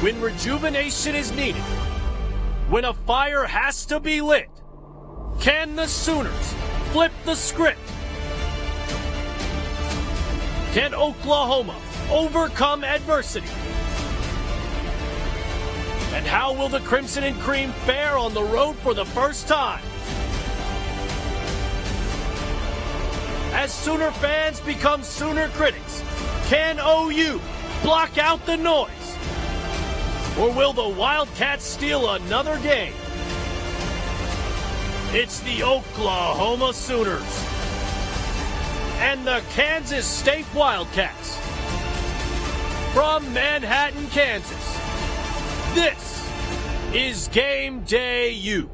When rejuvenation is needed, when a fire has to be lit, can the Sooners flip the script? Can Oklahoma overcome adversity? And how will the Crimson and Cream fare on the road for the first time? As Sooner fans become Sooner critics, can OU block out the noise? Or will the Wildcats steal another game? It's the Oklahoma Sooners and the Kansas State Wildcats. From Manhattan, Kansas, this is Game Day U.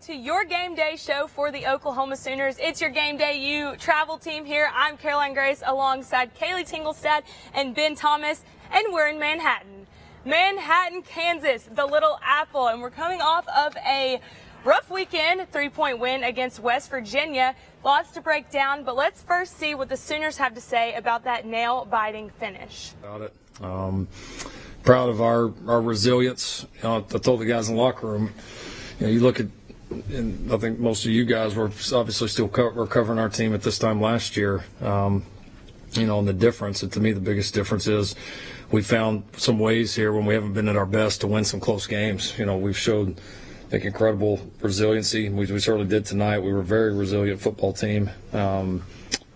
To your game day show for the Oklahoma Sooners. It's your Game Day U travel team here. I'm Caroline Grace alongside Kaylee Tinglestad and Ben Thomas, and we're in Manhattan, Kansas, the Little Apple, and we're coming off of a rough weekend, 3-point win against West Virginia. Lots to break down, but let's first see what the Sooners have to say about that nail-biting finish. About it. Proud of our resilience. I told the guys in the locker room, you look at, and I think most of you guys were obviously still covering our team at this time last year. And the difference, and to me the biggest difference is we found some ways here when we haven't been at our best to win some close games. We've showed, I think, incredible resiliency. We certainly did tonight. We were a very resilient football team, and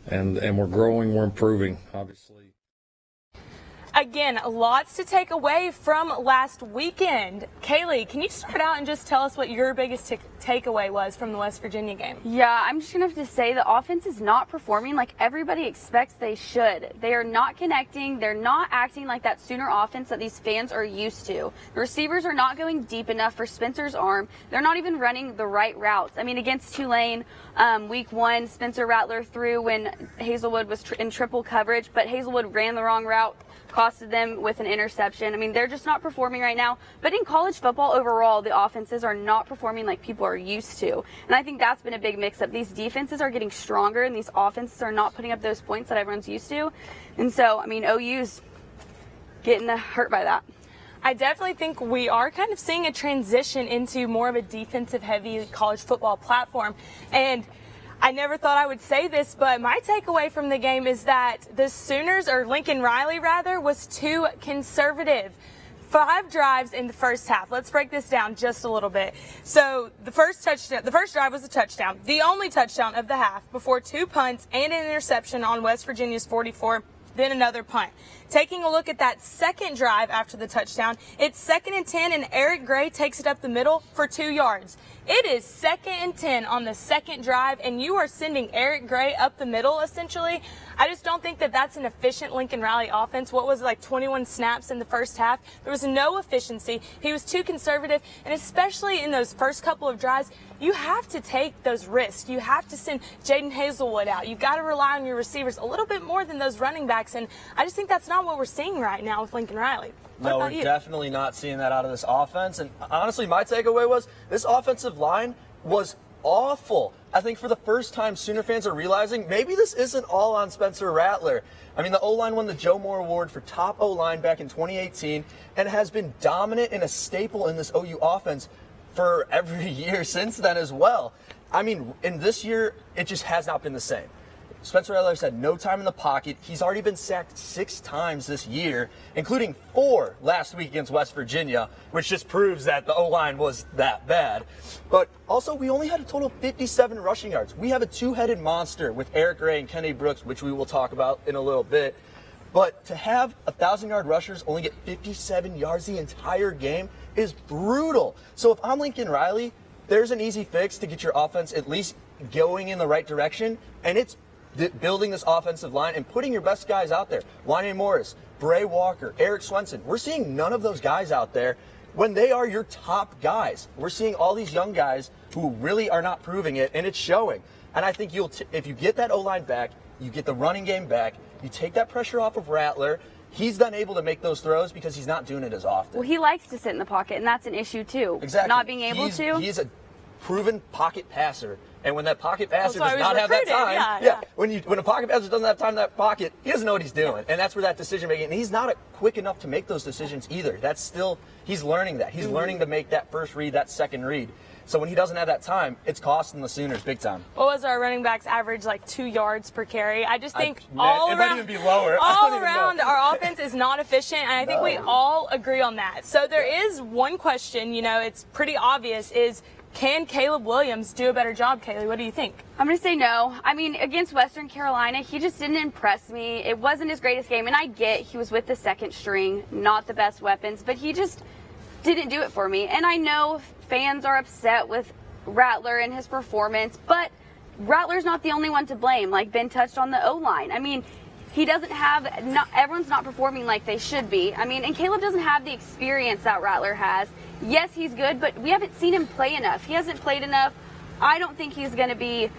we're growing, we're improving, obviously. Again, lots to take away from last weekend. Kaylee, can you start out and just tell us what your biggest takeaway was from the West Virginia game? Yeah, I'm just going to have to say the offense is not performing like everybody expects they should. They are not connecting. They're not acting like that Sooner offense that these fans are used to. The receivers are not going deep enough for Spencer's arm. They're not even running the right routes. I mean, against Tulane, week one, Spencer Rattler threw when Hazelwood was in triple coverage, but Hazelwood ran the wrong route, costed them with an interception. I mean, they're just not performing right now. But in college football overall, the offenses are not performing like people are used to. And I think that's been a big mix-up. These defenses are getting stronger, and these offenses are not putting up those points that everyone's used to. And so, I mean, OU's getting hurt by that. I definitely think we are kind of seeing a transition into more of a defensive-heavy college football platform. And I never thought I would say this, but my takeaway from the game is that the Sooners, or Lincoln Riley rather, was too conservative. 5 drives in the first half. Let's break this down just a little bit. So the first drive was a touchdown, the only touchdown of the half, before 2 punts and an interception on West Virginia's 44. Then another punt. Taking a look at that second drive after the touchdown, it's 2nd and 10, and Eric Gray takes it up the middle for 2 yards. It is 2nd and 10 on the second drive, and you are sending Eric Gray up the middle, essentially. I just don't think that that's an efficient Lincoln Riley offense. What was it, like 21 snaps in the first half? There was no efficiency. He was too conservative, and especially in those first couple of drives, you have to take those risks. You have to send Jaden Hazelwood out. You've got to rely on your receivers a little bit more than those running backs, and I just think that's not what we're seeing right now with Lincoln Riley. No, we're definitely not seeing that out of this offense. And honestly, my takeaway was this offensive line was awful. I think for the first time, Sooner fans are realizing maybe this isn't all on Spencer Rattler. I mean, the O-line won the Joe Moore Award for top O-line back in 2018 and has been dominant and a staple in this OU offense for every year since then as well. I mean, in this year, it just has not been the same. Spencer Rattler's had no time in the pocket. He's already been sacked 6 times this year, including 4 last week against West Virginia, which just proves that the O-line was that bad. But also, we only had a total of 57 rushing yards. We have a 2-headed monster with Eric Gray and Kenny Brooks, which we will talk about in a little bit. But to have 1,000-yard rushers only get 57 yards the entire game is brutal. So if I'm Lincoln Riley, there's an easy fix to get your offense at least going in the right direction, and it's building this offensive line and putting your best guys out there. Wanye Morris, Bray Walker, Eric Swenson. We're seeing none of those guys out there when they are your top guys. We're seeing all these young guys who really are not proving it, and it's showing. And I think if you get that O-line back, you get the running game back, you take that pressure off of Rattler, he's then able to make those throws because he's not doing it as often. Well, he likes to sit in the pocket, and that's an issue too. Exactly. Not being able to. He's a proven pocket passer. And when that pocket passer That's why does not have that recruited. time, Yeah. when a pocket passer doesn't have time in that pocket, he doesn't know what he's doing. And that's where that decision making, and he's not quick enough to make those decisions either. That's still, he's learning that. He's learning to make that first read, that second read. So when he doesn't have that time, it's costing the Sooners big time. What was our running backs average, like 2 yards per carry? I just think it all might around, even be lower. all around our offense is not efficient, and I think we all agree on that. So there is one question, it's pretty obvious, is can Caleb Williams do a better job, Kaylee? What do you think? I'm going to say no. I mean, against Western Carolina, he just didn't impress me. It wasn't his greatest game, and I get he was with the second string, not the best weapons, but he just didn't do it for me. And I know fans are upset with Rattler and his performance, but Rattler's not the only one to blame. Like Ben touched on the O-line. I mean, he doesn't have, everyone's not performing like they should be. I mean, and Caleb doesn't have the experience that Rattler has. Yes, he's good, but we haven't seen him play enough. He hasn't played enough. I don't think he's going to be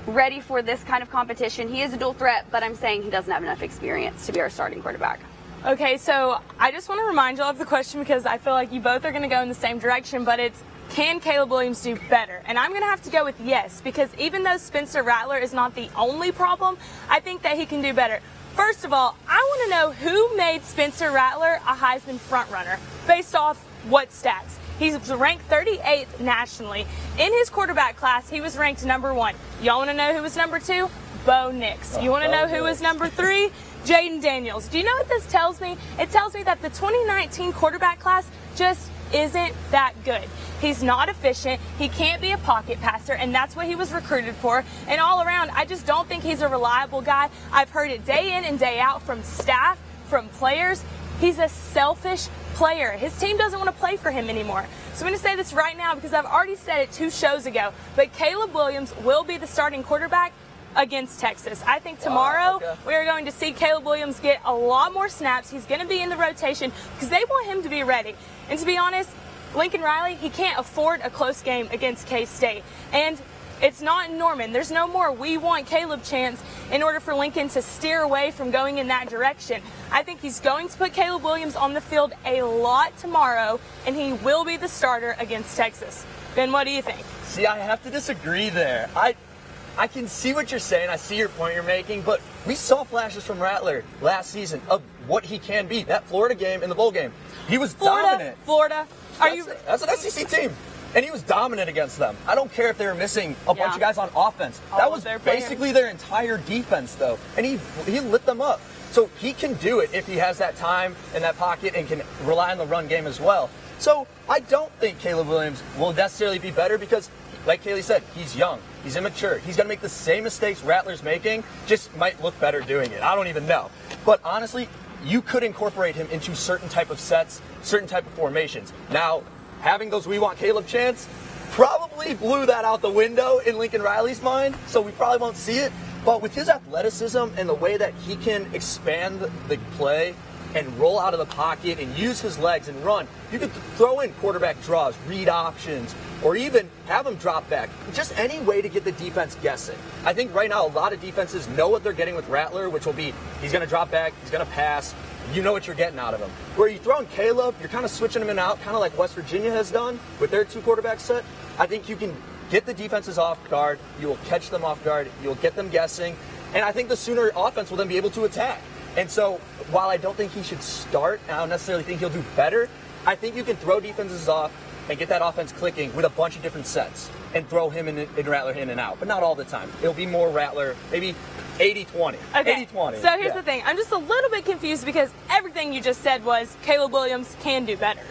ready for this kind of competition. He is a dual threat, but I'm saying he doesn't have enough experience to be our starting quarterback. Okay, so I just want to remind y'all of the question because I feel like you both are going to go in the same direction, but it's, can Caleb Williams do better? And I'm going to have to go with yes, because even though Spencer Rattler is not the only problem, I think that he can do better. First of all, I want to know who made Spencer Rattler a Heisman frontrunner based off what stats. He's ranked 38th nationally. In his quarterback class, he was ranked number 1. Y'all want to know who was number 2? Bo Nix. You want to know who was number 3? Jaden Daniels. Do you know what this tells me? It tells me that the 2019 quarterback class just isn't that good. He's not efficient. He can't be a pocket passer, and that's what he was recruited for. And all around, I just don't think he's a reliable guy. I've heard it day in and day out from staff, from players. He's a selfish player. His team doesn't want to play for him anymore. So I'm going to say this right now because I've already said it 2 shows ago, but Caleb Williams will be the starting quarterback against Texas. I think tomorrow we are going to see Caleb Williams get a lot more snaps. He's going to be in the rotation because they want him to be ready. And to be honest, Lincoln Riley, he can't afford a close game against K-State. And it's not in Norman. There's no more we want Caleb chance in order for Lincoln to steer away from going in that direction. I think he's going to put Caleb Williams on the field a lot tomorrow, and he will be the starter against Texas. Ben, what do you think? See, I have to disagree there. I can see what you're saying. I see your point you're making, but we saw flashes from Rattler last season of what he can be. That Florida game and the bowl game, he was dominant. Florida. That's an SEC team. And he was dominant against them. I don't care if they were missing a bunch of guys on offense. That was basically their entire defense, though. And he lit them up. So he can do it if he has that time in that pocket and can rely on the run game as well. So I don't think Caleb Williams will necessarily be better because, like Kaylee said, he's young. He's immature. He's going to make the same mistakes Rattler's making, just might look better doing it. I don't even know. But honestly, you could incorporate him into certain type of sets, certain type of formations. Now, having those we want Caleb chants probably blew that out the window in Lincoln Riley's mind, so we probably won't see it. But with his athleticism and the way that he can expand the play and roll out of the pocket and use his legs and run, you could throw in quarterback draws, read options, or even have him drop back. Just any way to get the defense guessing. I think right now a lot of defenses know what they're getting with Rattler, which will be he's going to drop back, he's going to pass. You know what you're getting out of him. Where you throw in Caleb, you're kind of switching him in and out, kind of like West Virginia has done with their 2 quarterback set. I think you can get the defenses off guard. You will catch them off guard. You'll get them guessing. And I think the Sooner offense will then be able to attack. And so while I don't think he should start, and I don't necessarily think he'll do better, I think you can throw defenses off and get that offense clicking with a bunch of different sets and throw him and Rattler in and out, but not all the time. It'll be more Rattler, maybe 80-20. Okay. 80-20. So here's the thing. I'm just a little bit confused because everything you just said was Caleb Williams can do better.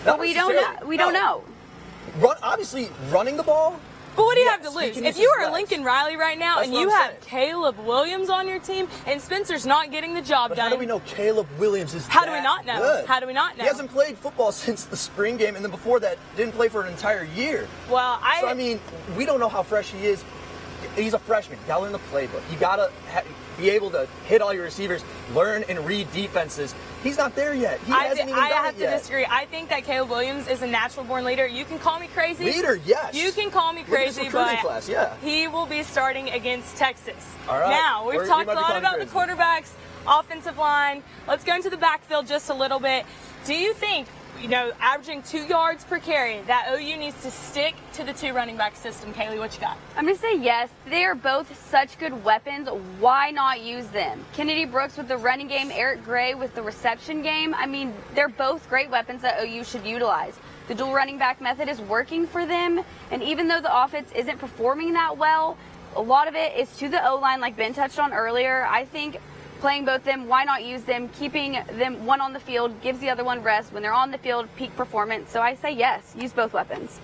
But we don't know. Obviously, running the ball But what do you have Yes, to he lose? can If use you his are legs. Lincoln Riley right now That's and what you I'm have saying. Caleb Williams on your team and Spencer's not getting the job But done. how do we know Caleb Williams is How do we that not know? good? How do we not know? He hasn't played football since the spring game, and then before that, didn't play for an entire year. Well, So, I mean, we don't know how fresh he is. He's a freshman. You got to learn the playbook. You got to be able to hit all your receivers, learn and read defenses. He's not there yet. He hasn't even I done have it to yet. disagree. I think that Caleb Williams is a natural-born leader. You can call me crazy. Leader, yes. You can call me Look at this crazy, recruiting but class, yeah. he will be starting against Texas. All right. Now, we've We talked might a be lot calling about you the crazy. quarterbacks, offensive line. Let's go into the backfield just a little bit. Do you think, averaging 2 yards per carry, that OU needs to stick to the 2 running back system? Kaylee, what you got? I'm going to say yes. They are both such good weapons. Why not use them? Kennedy Brooks with the running game, Eric Gray with the reception game. I mean, they're both great weapons that OU should utilize. The dual running back method is working for them, and even though the offense isn't performing that well, a lot of it is to the O-line, like Ben touched on earlier. I think playing both them, why not use them? Keeping them one on the field gives the other one rest. When they're on the field, peak performance. So I say yes, use both weapons.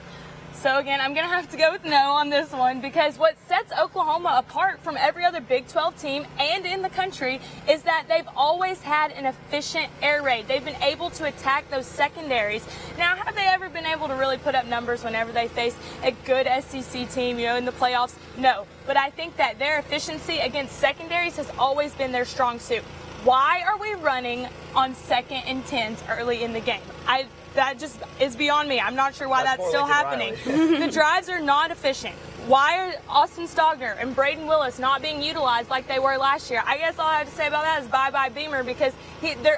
So again, I'm going to have to go with no on this one, because what sets Oklahoma apart from every other Big 12 team and in the country is that they've always had an efficient air raid. They've been able to attack those secondaries. Now, have they ever been able to really put up numbers whenever they face a good SEC team, in the playoffs? No. But I think that their efficiency against secondaries has always been their strong suit. Why are we running on 2nd and 10s early in the game? That just is beyond me. I'm not sure why that's more still Lincoln happening. The drives are not efficient. Why are Austin Stogner and Braden Willis not being utilized like they were last year? I guess all I have to say about that is bye-bye Beamer, because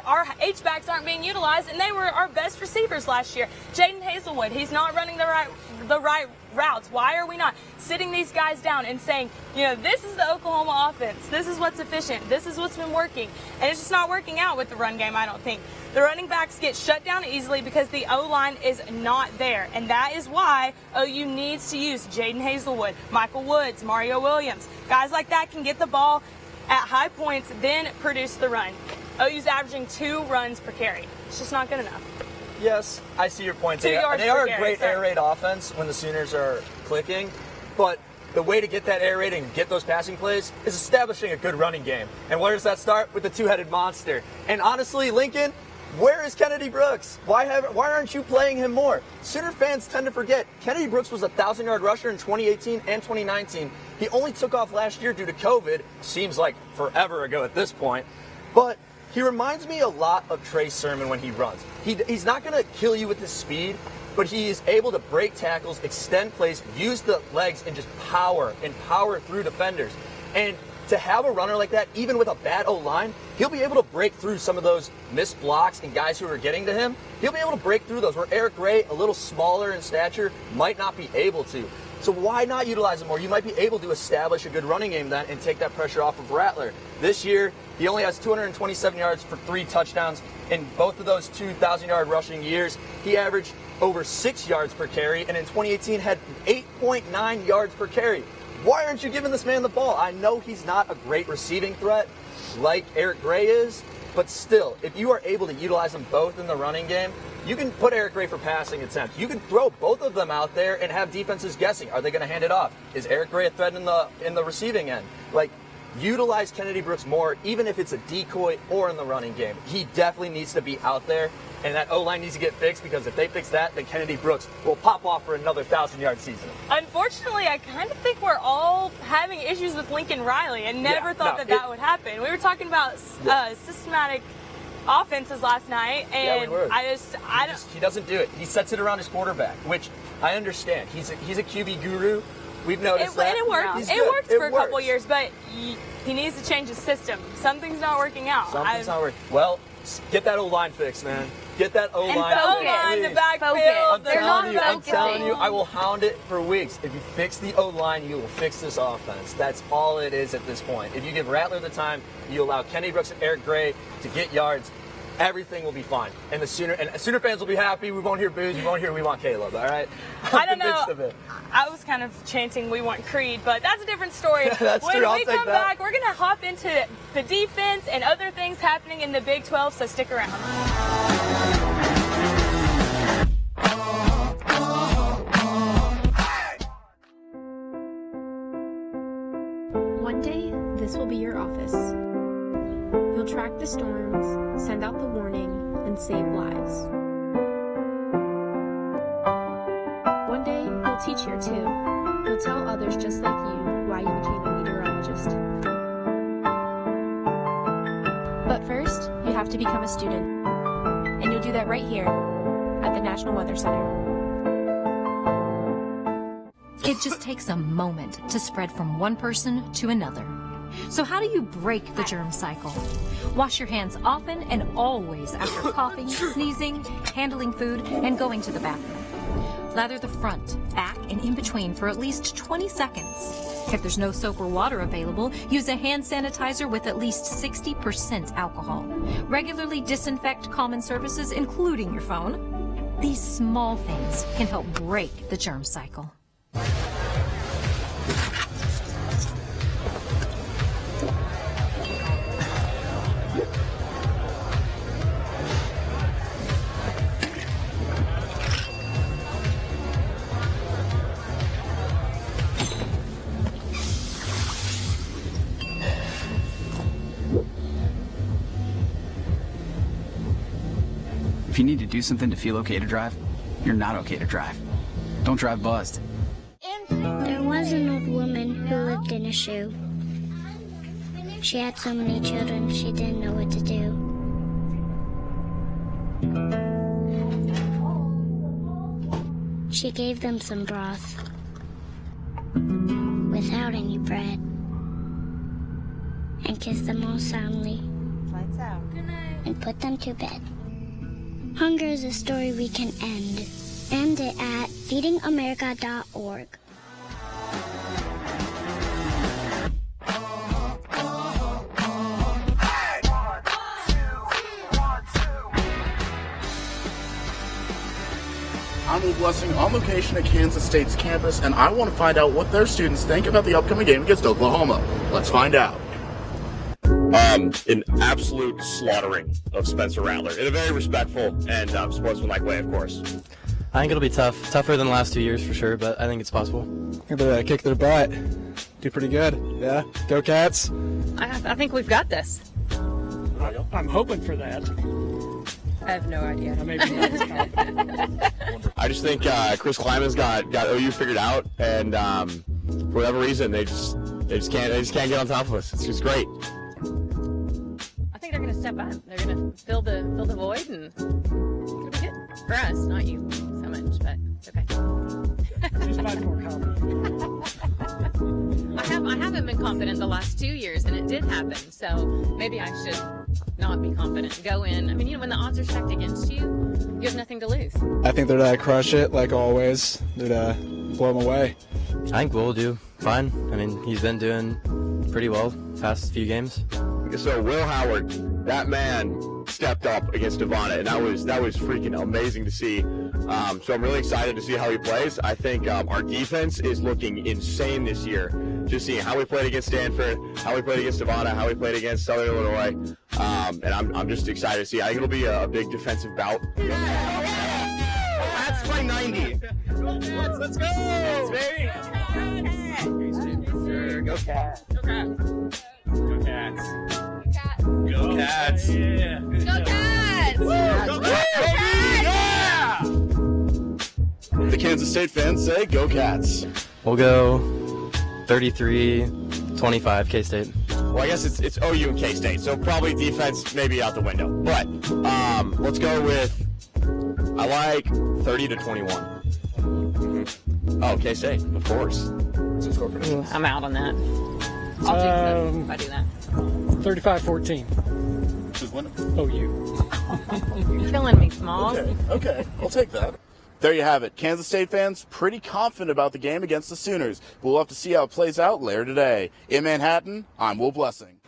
our H-backs aren't being utilized, and they were our best receivers last year. Jaden Hazelwood, he's not running the right routes. Why are we not sitting these guys down and saying, this is the Oklahoma offense. This is what's efficient. This is what's been working. And it's just not working out with the run game, I don't think. The running backs get shut down easily because the O-line is not there. And that is why OU needs to use Jaden Hazelwood, Michael Woods, Mario Williams. Guys like that can get the ball at high points, then produce the run. OU's averaging 2 runs per carry. It's just not good enough. Yes, I see your point. 2 yards They per are a carry, great sorry. air raid offense when the Sooners are clicking, but the way to get that air raid and get those passing plays is establishing a good running game. And where does that start? With the 2-headed monster. And honestly, Lincoln, where is Kennedy Brooks? Why aren't you playing him more? Sooner fans tend to forget Kennedy Brooks was a 1,000-yard rusher in 2018 and 2019. He only took off last year due to COVID. Seems like forever ago at this point. But he reminds me a lot of Trey Sermon when he runs. He's not going to kill you with his speed, but he is able to break tackles, extend plays, use the legs, and just power through defenders. And to have a runner like that, even with a bad O-line, he'll be able to break through some of those missed blocks and guys who are getting to him. He'll be able to break through those, where Eric Gray, a little smaller in stature, might not be able to. So why not utilize him more? You might be able to establish a good running game then and take that pressure off of Rattler. This year, he only has 227 yards for 3 touchdowns. In both of those 2,000-yard rushing years, he averaged over 6 yards per carry, and in 2018 had 8.9 yards per carry. Why aren't you giving this man the ball? I know he's not a great receiving threat like Eric Gray is, but still, if you are able to utilize them both in the running game, you can put Eric Gray for passing attempts. You can throw both of them out there and have defenses guessing. Are they going to hand it off? Is Eric Gray a threat in the receiving end? Utilize Kennedy Brooks more, even if it's a decoy or in the running game. He definitely needs to be out there, and that O-line needs to get fixed, because if they fix that, then Kennedy Brooks will pop off for another 1,000-yard season. Unfortunately, I kind of think we're all having issues with Lincoln Riley, and never thought that would happen. We were talking about systematic offenses last night, and we were. He doesn't do it. He sets it around his quarterback, which I understand. He's a QB guru. We've noticed that. And it worked. He's It good. worked for a couple years, but he needs to change his system. Something's not working out. Something's not working. Well, get that O-line fixed, man. Get that O-line The O-line, the fixed. backfield. I'm telling you, I will hound it for weeks. If you fix the O-line, you will fix this offense. That's all it is at this point. If you give Rattler the time, you allow Kenny Brooks and Eric Gray to get yards, everything will be fine. And the Sooner fans will be happy. We won't hear boos. We won't hear we want Caleb, all right? I don't know. convinced of it. I was kind of chanting we want Creed, but that's a different story. That's when true. I'll we take come that. back, we're going to hop into the defense and other things happening in the Big 12, so stick around. One day, this will be your office. You'll track the storms, send out the warning, and save lives. One day, you'll teach here too. You'll tell others just like you why you became a meteorologist. But first, you have to become a student. And you'll do that right here at the National Weather Center. It just takes a moment to spread from one person to another. So how do you break the germ cycle? Wash your hands often and always after coughing, sneezing, handling food, and going to the bathroom. Lather the front, back, and in between for at least 20 seconds. If there's no soap or water available, use a hand sanitizer with at least 60% alcohol. Regularly disinfect common surfaces, including your phone. These small things can help break the germ cycle. If you need to do something to feel okay to drive, you're not okay to drive. Don't drive buzzed. There was an old woman who lived in a shoe. She had so many children, she didn't know what to do. She gave them some broth without any bread and kissed them all soundly. Lights out. Good night. And put them to bed. Hunger is a story we can end. End it at feedingamerica.org. I'm Will Blessing on location at Kansas State's campus, and I want to find out what their students think about the upcoming game against Oklahoma. Let's find out. An absolute slaughtering of Spencer Rattler in a very respectful and sportsmanlike way, of course. I think it'll be tough. Tougher than the last 2 years for sure, but I think it's possible. They're kick their butt. Do pretty good. Yeah. Go Cats. I think we've got this. I'm hoping for that. I have no idea. Maybe not as confident. I just think Chris Kleiman's got OU figured out, and for whatever reason, they just can't get on top of us. It's just great. I think they're going to step up. They're going to fill the void, and it'll be good for us, not you so much, but it's okay. Just much more confident. I haven't been confident the last 2 years, and it did happen. So maybe I should not be confident. Go in. I mean, when the odds are stacked against you, you have nothing to lose. I think they're to crush it like always. They're to blow them away. I think we'll do fine. I mean, he's been doing pretty well past few games. So Will Howard, that man stepped up against Devonna, and that was freaking amazing to see. So I'm really excited to see how he plays. I think our defense is looking insane this year. Just seeing how we played against Stanford, how we played against Devonna, how we played against Southern Illinois, and I'm just excited to see. I think it'll be a big defensive bout. That's my 90. Let's go! Baby. Go Cats. Go Cats. Go Cats. Go Cats. Yeah. Go Cats! Go Cats! Yeah! The Kansas State fans say go Cats. We'll go 33-25 K-State. Well, I guess it's OU and K-State, so probably defense maybe out the window. But let's go with, I like 30-21. Oh, K-State, of course. I'm out on that. I'll take that if I do that. 35-14. Who's winning? OU. You're killing me, Smalls. Okay, I'll take that. There you have it. Kansas State fans pretty confident about the game against the Sooners. We'll have to see how it plays out later today. In Manhattan, I'm Will Blessing.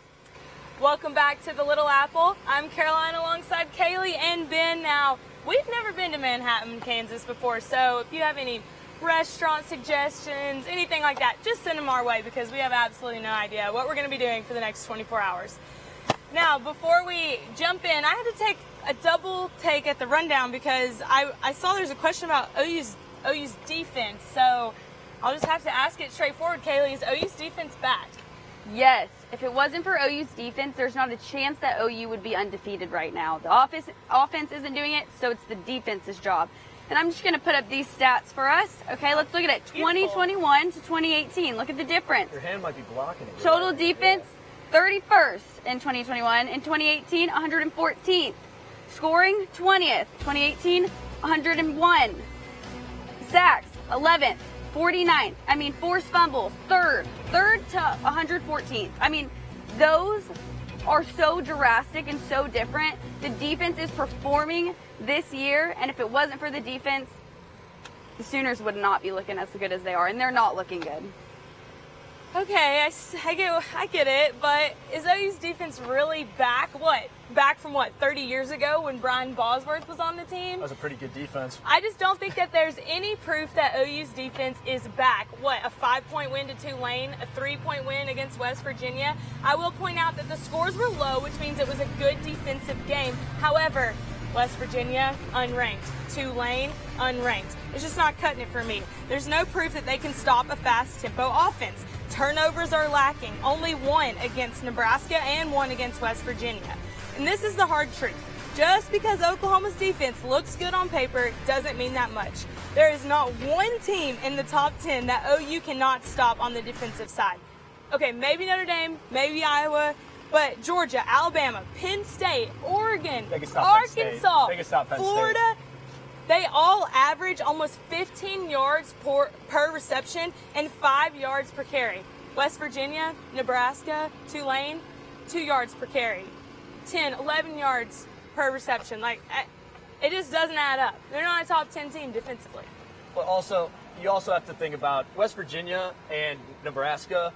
Welcome back to the Little Apple. I'm Caroline alongside Kaylee and Ben. Now, we've never been to Manhattan, Kansas before, so if you have any restaurant suggestions, anything like that, just send them our way because we have absolutely no idea what we're going to be doing for the next 24 hours. Now, before we jump in, I had to take a double take at the rundown because I saw there's a question about OU's defense, so I'll just have to ask it straightforward. Kaylee, is OU's defense back? Yes. If it wasn't for OU's defense, there's not a chance that OU would be undefeated right now. The offense isn't doing it, so it's the defense's job. And I'm just going to put up these stats for us. Okay, let's look at it. 2021 to 2018. Look at the difference. Your hand might be blocking it. Total defense, 31st in 2021. In 2018, 114th. Scoring, 20th. 2018, 101. Sacks, 11th. 49th. I mean, forced fumbles, third to 114th. I mean, those are so drastic and so different. The defense is performing this year, and if it wasn't for the defense, the Sooners would not be looking as good as they are, and they're not looking good. Okay, I get it, but is OU's defense really back? Back from 30 years ago when Brian Bosworth was on the team? That was a pretty good defense. I just don't think that there's any proof that OU's defense is back. A 5-point win to Tulane, a 3-point win against West Virginia. I will point out that the scores were low, which means it was a good defensive game. However, West Virginia, unranked. Tulane, unranked. It's just not cutting it for me. There's no proof that they can stop a fast tempo offense. Turnovers are lacking. Only one against Nebraska and one against West Virginia. And this is the hard truth. Just because Oklahoma's defense looks good on paper doesn't mean that much. There is not one team in the top 10 that OU cannot stop on the defensive side. Okay, maybe Notre Dame, maybe Iowa, but Georgia, Alabama, Penn State, Oregon, Arkansas, Florida, they all average almost 15 yards per reception and 5 yards per carry. West Virginia, Nebraska, Tulane, 2 yards per carry. 10, 11 yards per reception. It just doesn't add up. They're not a top 10 team defensively. But you also have to think about West Virginia and Nebraska.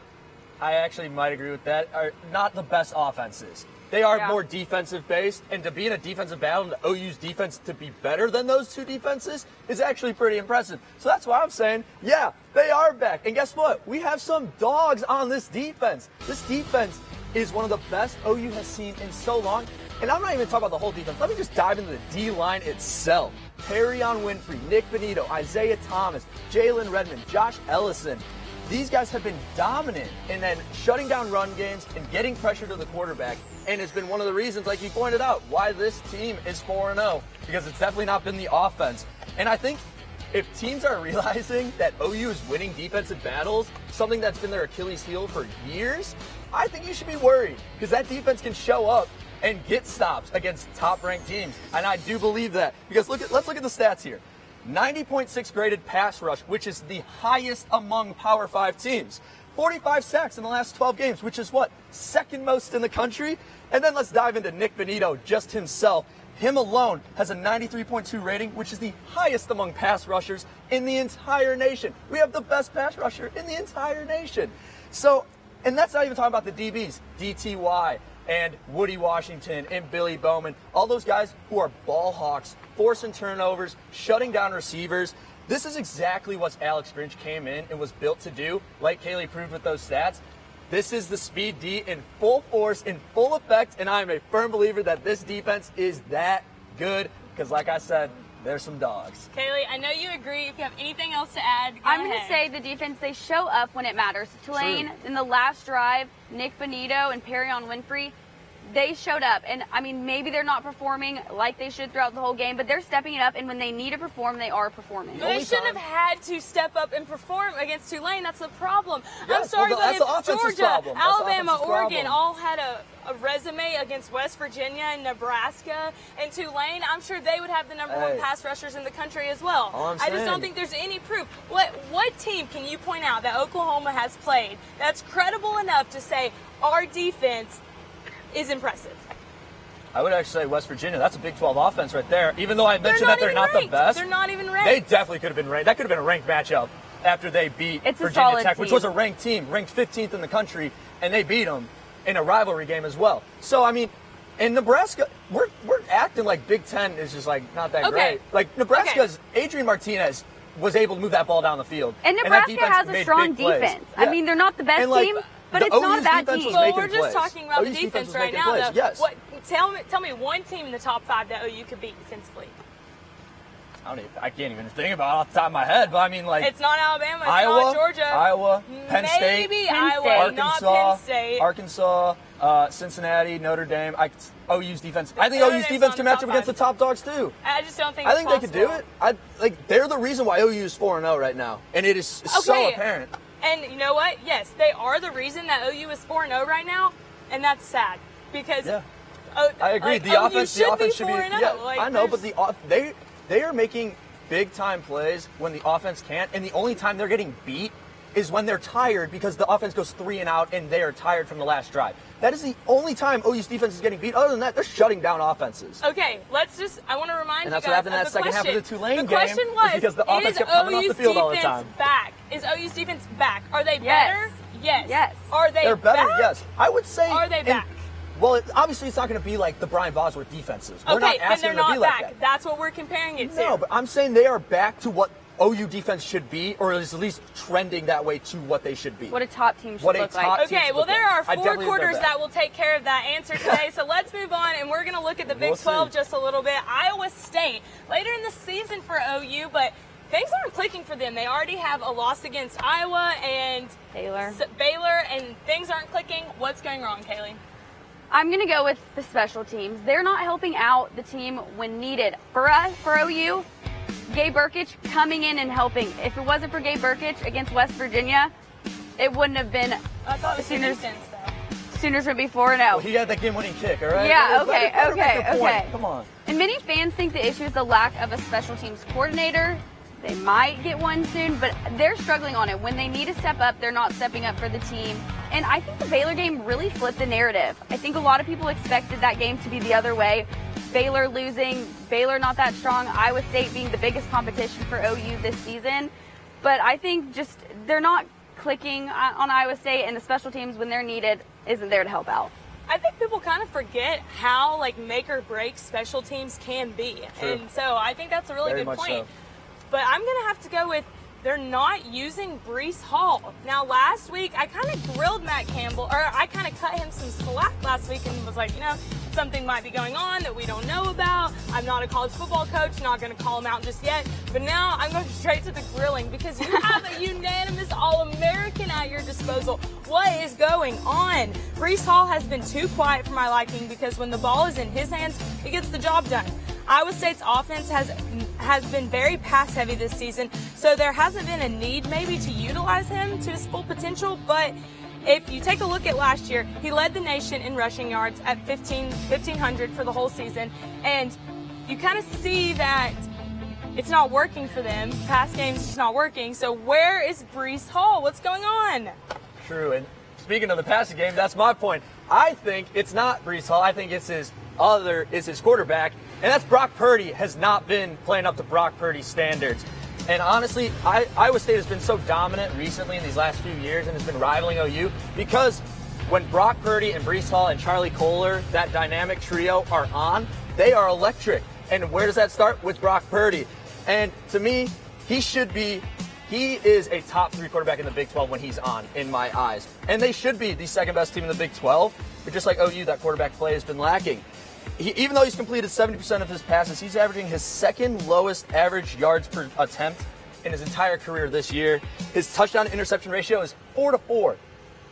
I actually might agree with that. Are not the best offenses. They are more defensive based, and to be in a defensive battle, and the OU's defense to be better than those two defenses is actually pretty impressive. So that's why I'm saying, yeah, they are back. And guess what? We have some dogs on this defense. This defense is one of the best OU has seen in so long. And I'm not even talking about the whole defense. Let me just dive into the D-line itself. Perrion Winfrey, Nick Benito, Isaiah Thomas, Jalen Redmond, Josh Ellison. These guys have been dominant in then shutting down run games and getting pressure to the quarterback. And it's been one of the reasons, like you pointed out, why this team is 4-0. Because it's definitely not been the offense. And I think if teams are realizing that OU is winning defensive battles, something that's been their Achilles heel for years, I think you should be worried. Because that defense can show up and get stops against top-ranked teams. And I do believe that. Because let's look at the stats here. 90.6 graded pass rush, which is the highest among Power 5 teams. 45 sacks in the last 12 games, which is second most in the country? And then let's dive into Nick Benito, just himself. Him alone has a 93.2 rating, which is the highest among pass rushers in the entire nation. We have the best pass rusher in the entire nation. So, and that's not even talking about the DBs, DTY and Woody Washington and Billy Bowman, all those guys who are ball hawks, forcing turnovers, shutting down receivers. This is exactly what Alex Grinch came in and was built to do, like Kaylee proved with those stats. This is the speed D in full force, in full effect, and I'm a firm believer that this defense is that good because, like I said, there's some dogs. Kaylee, I know you agree. If you have anything else to add, I'm going to say the defense, they show up when it matters. Tulane, in the last drive, Nick Benito and Perrion Winfrey, they showed up. And, I mean, maybe they're not performing like they should throughout the whole game, but they're stepping it up, and when they need to perform, they are performing. They shouldn't have had to step up and perform against Tulane. That's the problem. I'm sorry, but if Georgia, Alabama, Oregon all had a resume against West Virginia and Nebraska and Tulane, I'm sure they would have the number one pass rushers in the country as well. I just don't think there's any proof. What team can you point out that Oklahoma has played that's credible enough to say our defense is impressive? I would actually say West Virginia. That's a Big 12 offense right there. Even though I mentioned that they're not the best. They're not even ranked. They definitely could have been ranked. That could have been a ranked matchup after they beat Virginia Tech, which was a ranked team, ranked 15th in the country, and they beat them in a rivalry game as well. So, I mean, in Nebraska, we're acting like Big Ten is just not that great. Like Nebraska's Adrian Martinez was able to move that ball down the field. And Nebraska has a strong defense. I mean, they're not the best team, but it's not a bad team. Well, we're just talking about the defense right now, though. Yes. Tell me one team in the top 5 that OU could beat defensively. I can't even think about it off the top of my head, but I mean, like, it's not Alabama, it's Iowa, not Georgia. Iowa, Penn State, Maybe Iowa, not Penn State. Arkansas, Cincinnati, Notre Dame. OU's defense. I think Notre OU's Dame's defense on can the match top up against the top dogs too. I just don't think I it's think they could do possible. it. They're the reason why OU is 4-0 right now, and it is so apparent. And you know what? Yes, they are the reason that OU is 4-0 right now, and that's sad because. Yeah. I agree. Like, the offense should be 4-0. Yeah, Like, I know, but they are making big time plays when the offense can't, and the only time they're getting beat is when they're tired because the offense goes 3 and out and they are tired from the last drive. That is the only time OU's defense is getting beat. Other than that, they're shutting down offenses. Okay, I want to remind you guys. And that's what happened in that second half of the Tulane game. The question was, because the offense kept coming off the field all the time. Back? Is OU's defense back? Are they better? Yes. Are they They're better, back? yes. I would say. Are they back? Well, obviously it's not going to be like the Brian Bosworth defenses. We're not Okay, then asking they're them to not be like back. that. That's what we're comparing it to. No, but I'm saying they are back to what OU defense should be, or is at least trending that way to what they should be. What a top team should look like. Okay, well, there are 4 quarters that will take care of that answer today. So let's move on, and we're going to look at the Big 12 just a little bit. Iowa State, later in the season for OU, but things aren't clicking for them. They already have a loss against Iowa and Baylor, and things aren't clicking. What's going wrong, Kaylee? I'm going to go with the special teams. They're not helping out the team when needed. For us, for OU, Gabe Burkich coming in and helping. If it wasn't for Gabe Burkich against West Virginia, it wouldn't have been the Sooners. Sooners would be 4-0. Well, he had that game-winning kick, all right? Yeah, okay. Come on. And many fans think the issue is the lack of a special teams coordinator. They might get one soon, but they're struggling on it. When they need to step up, they're not stepping up for the team. And I think the Baylor game really flipped the narrative. I think a lot of people expected that game to be the other way. Baylor losing, Baylor not that strong, Iowa State being the biggest competition for OU this season. But I think just they're not clicking on Iowa State, and the special teams, when they're needed, isn't there to help out. I think people kind of forget how make or break special teams can be. True. And so I think that's a really Very good much point. so. But I'm going to have to go with they're not using Breece Hall. Now, last week, I kind of grilled Matt Campbell, or I kind of cut him some slack last week and was like, something might be going on that we don't know about. I'm not a college football coach, not going to call him out just yet. But now I'm going straight to the grilling because you have a unanimous All-American at your disposal. What is going on? Breece Hall has been too quiet for my liking because when the ball is in his hands, he gets the job done. Iowa State's offense has been very pass-heavy this season, so there hasn't been a need maybe to utilize him to his full potential, but if you take a look at last year, he led the nation in rushing yards at 1,500 for the whole season, and you kind of see that it's not working for them. Pass game's just not working, so where is Breece Hall? What's going on? True, and speaking of the passing game, that's my point. I think it's not Breece Hall. I think it's his quarterback, and that's Brock Purdy has not been playing up to Brock Purdy's standards. And honestly, Iowa State has been so dominant recently in these last few years and has been rivaling OU because when Brock Purdy and Breece Hall and Charlie Kohler, that dynamic trio, are on, they are electric. And where does that start? With Brock Purdy. And to me, he is a top 3 quarterback in the Big 12 when he's on, in my eyes. And they should be the second best team in the Big 12. But just like OU, that quarterback play has been lacking. Even though he's completed 70% of his passes, he's averaging his second lowest average yards per attempt in his entire career this year. His touchdown-interception ratio is 4-4.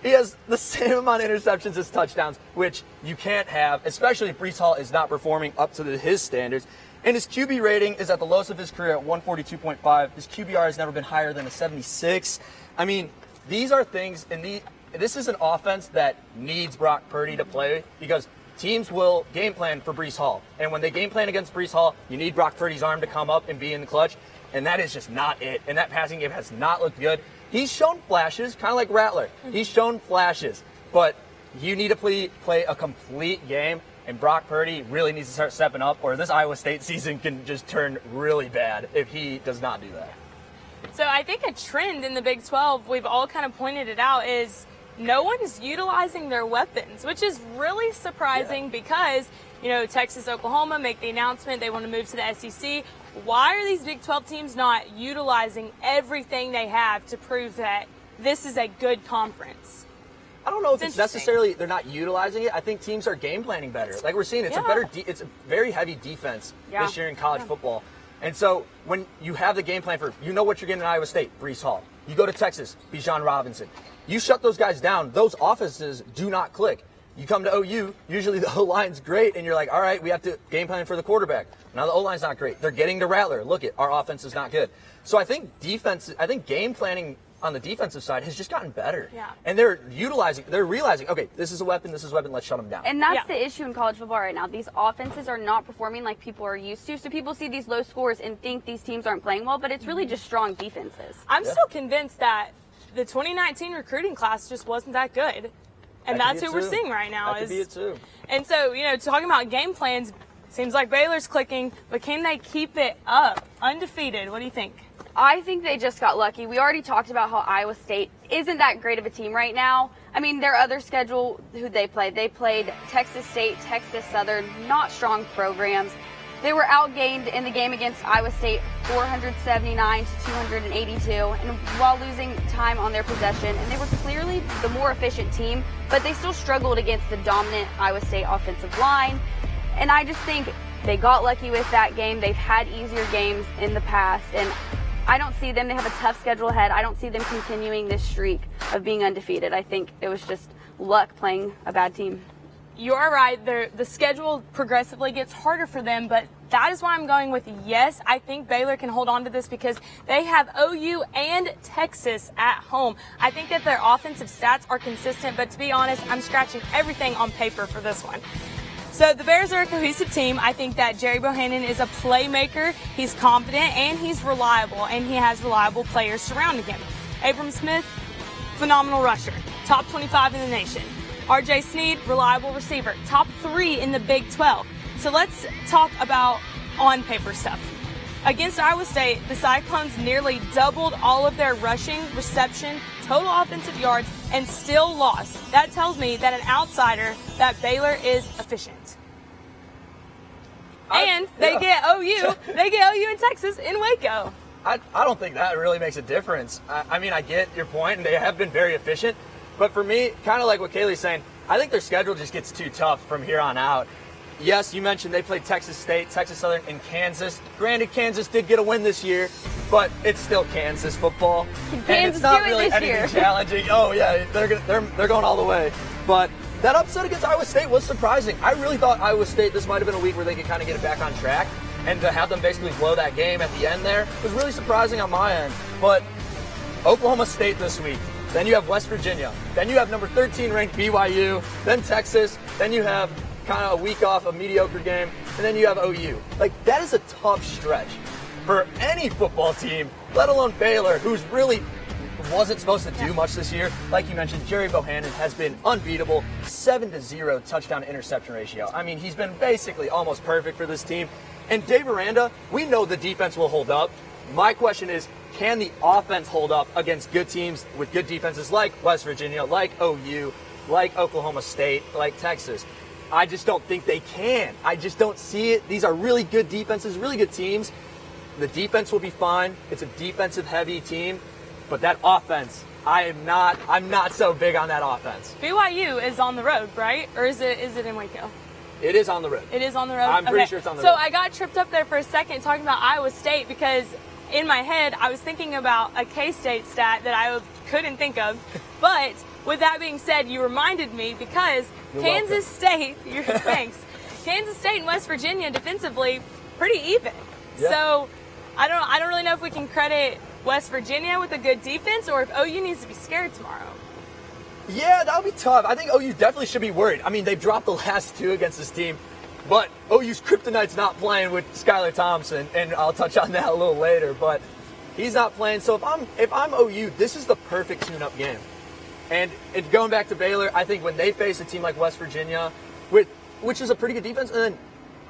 He has the same amount of interceptions as touchdowns, which you can't have, especially if Breece Hall is not performing up to his standards. And his QB rating is at the lowest of his career at 142.5. His QBR has never been higher than a 76. I mean, these are things, and this is an offense that needs Brock Purdy to play because teams will game plan for Breece Hall. And when they game plan against Breece Hall, you need Brock Purdy's arm to come up and be in the clutch. And that is just not it. And that passing game has not looked good. He's shown flashes, kind of like Rattler. He's shown flashes. But you need to play a complete game. And Brock Purdy really needs to start stepping up, or this Iowa State season can just turn really bad if he does not do that. So I think a trend in the Big 12, we've all kind of pointed it out, is no one's utilizing their weapons, which is really surprising because, Texas, Oklahoma make the announcement they want to move to the SEC. Why are these Big 12 teams not utilizing everything they have to prove that this is a good conference? I don't know if it's necessarily they're not utilizing it. I think teams are game planning better. Like we're seeing, it's a very heavy defense this year in college football. And so when you have the game plan for, you know what you're getting at Iowa State, Breece Hall. You go to Texas, Bijan Robinson. You shut those guys down, those offenses do not click. You come to OU, usually the O-line's great, and you're like, all right, we have to game plan for the quarterback. Now the O-line's not great. They're getting to Rattler. Look it, our offense is not good. So I think game planning on the defensive side has just gotten better. Yeah. And they're realizing, okay, this is a weapon, let's shut them down. And that's the issue in college football right now. These offenses are not performing like people are used to. So people see these low scores and think these teams aren't playing well, but it's really just strong defenses. I'm still convinced that the 2019 recruiting class just wasn't that good. And that's who we're seeing right now. That could be it too. And so, talking about game plans, seems like Baylor's clicking, but can they keep it up? Undefeated, what do you think? I think they just got lucky. We already talked about how Iowa State isn't that great of a team right now. I mean, their other schedule, who they played Texas State, Texas Southern, not strong programs. They were outgained in the game against Iowa State 479 to 282, and while losing time on their possession. And they were clearly the more efficient team, but they still struggled against the dominant Iowa State offensive line. And I just think they got lucky with that game. They've had easier games in the past, and I don't see them. They have a tough schedule ahead. I don't see them continuing this streak of being undefeated. I think it was just luck playing a bad team. You are right. The schedule progressively gets harder for them, but that is why I'm going with yes. I think Baylor can hold on to this because they have OU and Texas at home. I think that their offensive stats are consistent, but to be honest, I'm scratching everything on paper for this one. So the Bears are a cohesive team. I think that Jerry Bohannon is a playmaker. He's confident and he's reliable, and he has reliable players surrounding him. Abram Smith, phenomenal rusher, top 25 in the nation. R.J. Sneed, reliable receiver, top 3 in the Big 12. So let's talk about on-paper stuff. Against Iowa State, the Cyclones nearly doubled all of their rushing, reception, total offensive yards, and still lost. That tells me that an outsider, that Baylor is efficient. And they get OU in Texas in Waco. I don't think that really makes a difference. I mean, I get your point, and they have been very efficient. But for me, kind of like what Kaylee's saying, I think their schedule just gets too tough from here on out. Yes, you mentioned they played Texas State, Texas Southern, and Kansas. Granted, Kansas did get a win this year, but it's still Kansas football. And it's not really anything challenging. Oh, yeah, they're going all the way. But that upset against Iowa State was surprising. I really thought Iowa State, this might have been a week where they could kind of get it back on track. And to have them basically blow that game at the end there was really surprising on my end. But Oklahoma State this week. Then you have West Virginia. Then you have number 13 ranked BYU. Then Texas. Then you have kind of a week off, a mediocre game. And then you have OU. Like, that is a tough stretch for any football team, let alone Baylor, who's really wasn't supposed to do much this year. Like you mentioned, Jerry Bohannon has been unbeatable. 7-0 touchdown to interception ratio. I mean, he's been basically almost perfect for this team. And Dave Aranda, we know the defense will hold up. My question is, can the offense hold up against good teams with good defenses like West Virginia, like OU, like Oklahoma State, like Texas? I just don't think they can. I just don't see it. These are really good defenses, really good teams. The defense will be fine. It's a defensive-heavy team. But that offense, I'm not so big on that offense. BYU is on the road, right? Or is it in Waco? It is on the road. It is on the road? I'm pretty sure it's on the road. So I got tripped up there for a second talking about Iowa State because in my head I was thinking about a K-State stat that I couldn't think of. But with that being said, you reminded me because Kansas State, thanks. Kansas State and West Virginia defensively pretty even. Yep. So I don't really know if we can credit West Virginia with a good defense or if OU needs to be scared tomorrow. Yeah, that'll be tough. I think OU definitely should be worried. I mean, they've dropped the last 2 against this team, but OU's kryptonite's not playing with Skylar Thompson, and I'll touch on that a little later, but he's not playing. So if I'm OU, this is the perfect tune-up game. And going back to Baylor, I think when they face a team like West Virginia, which is a pretty good defense, and then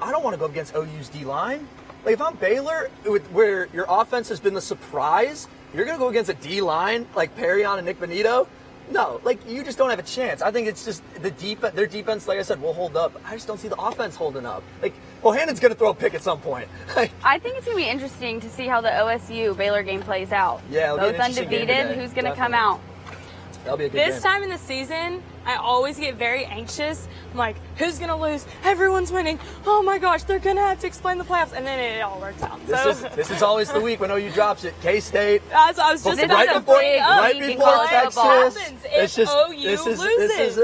I don't want to go up against OU's D-line. Like, if I'm Baylor, where your offense has been the surprise, you're going to go against a D-line like Perrion and Nick Benito? No, like, you just don't have a chance. I think it's just their defense, like I said, will hold up. I just don't see the offense holding up. Like, Bohannon's going to throw a pick at some point. I think it's going to be interesting to see how the OSU-Baylor game plays out. Yeah, both undefeated. Who's going to come out? That'll be a good This game. time in the season, I always get very anxious. I'm like, who's going to lose? Everyone's winning. Oh my gosh, they're going to have to explain the playoffs. And then it all works out. This is always the week when OU drops it. K-State. I was just about to bring up. Right before Texas. If OU loses.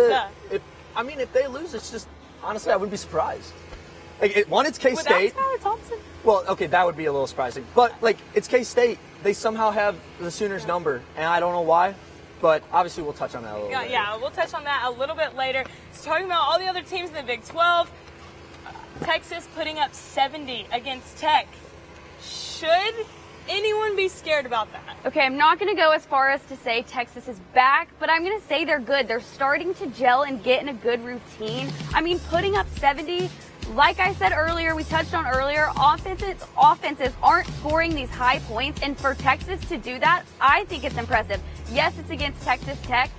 If they lose, it's just, honestly, I wouldn't be surprised. It's K-State. Without Skylar Thompson? Well, okay, that would be a little surprising. But, it's K-State. They somehow have the Sooners' number, and I don't know why. But obviously, we'll touch on that a little bit. Yeah, we'll touch on that a little bit later. So talking about all the other teams in the Big 12, Texas putting up 70 against Tech. Should anyone be scared about that? Okay, I'm not going to go as far as to say Texas is back, but I'm going to say they're good. They're starting to gel and get in a good routine. I mean, putting up 70, like I said earlier, we touched on earlier, offenses aren't scoring these high points, and for Texas to do that, I think it's impressive. Yes, it's against Texas Tech,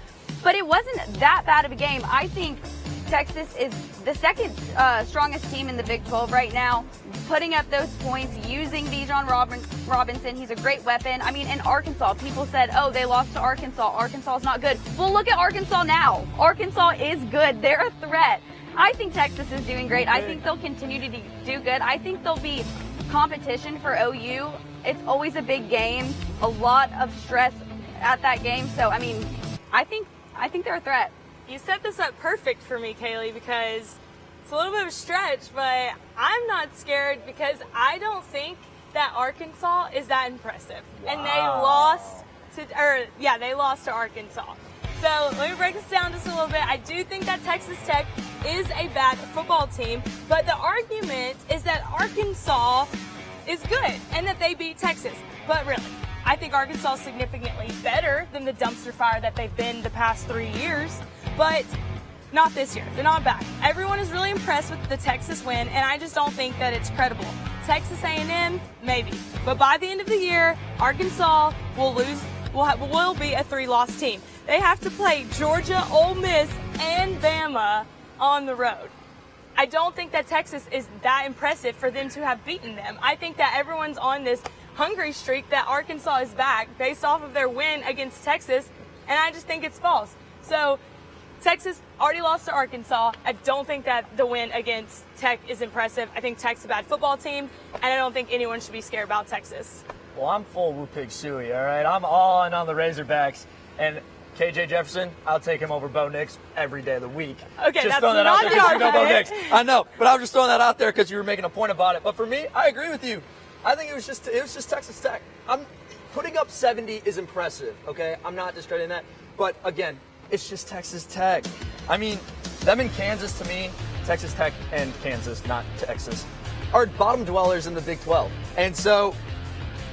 but it wasn't that bad of a game. I think Texas is the second strongest team in the Big 12 right now, putting up those points, using Bijan Robinson. He's a great weapon. I mean, in Arkansas, people said, oh, they lost to Arkansas. Arkansas is not good. Well, look at Arkansas now. Arkansas is good. They're a threat. I think Texas is doing great. I think they'll continue to do good. I think there'll be competition for OU. It's always a big game, a lot of stress at that game. So, I mean, I think they're a threat. You set this up perfect for me, Kaylee, because it's a little bit of a stretch, but I'm not scared because I don't think that Arkansas is that impressive. Wow. And they lost to Arkansas. So let me break this down just a little bit. I do think that Texas Tech is a bad football team, but the argument is that Arkansas is good and that they beat Texas. But really, I think Arkansas is significantly better than the dumpster fire that they've been the past 3 years, but not this year. They're not back. Everyone is really impressed with the Texas win, and I just don't think that it's credible. Texas A&M, maybe. But by the end of the year, Arkansas will be a 3-loss team. They have to play Georgia, Ole Miss, and Bama on the road. I don't think that Texas is that impressive for them to have beaten them. I think that everyone's on this hungry streak that Arkansas is back based off of their win against Texas, and I just think it's false. So Texas already lost to Arkansas. I don't think that the win against Tech is impressive. I think Tech's a bad football team, and I don't think anyone should be scared about Texas. Well, I'm full Woo Pig Suey, all right? I'm all in on the Razorbacks. And KJ Jefferson, I'll take him over Bo Nix every day of the week. Okay, just that's throwing that not out there because you know Bo argument. Nix. I know, but I was just throwing that out there because you were making a point about it. But for me, I agree with you. I think it was just Texas Tech. Putting up 70 is impressive, okay? I'm not discrediting that. But again, it's just Texas Tech. I mean, them and Kansas, to me, Texas Tech and Kansas, not Texas, are bottom dwellers in the Big 12. And so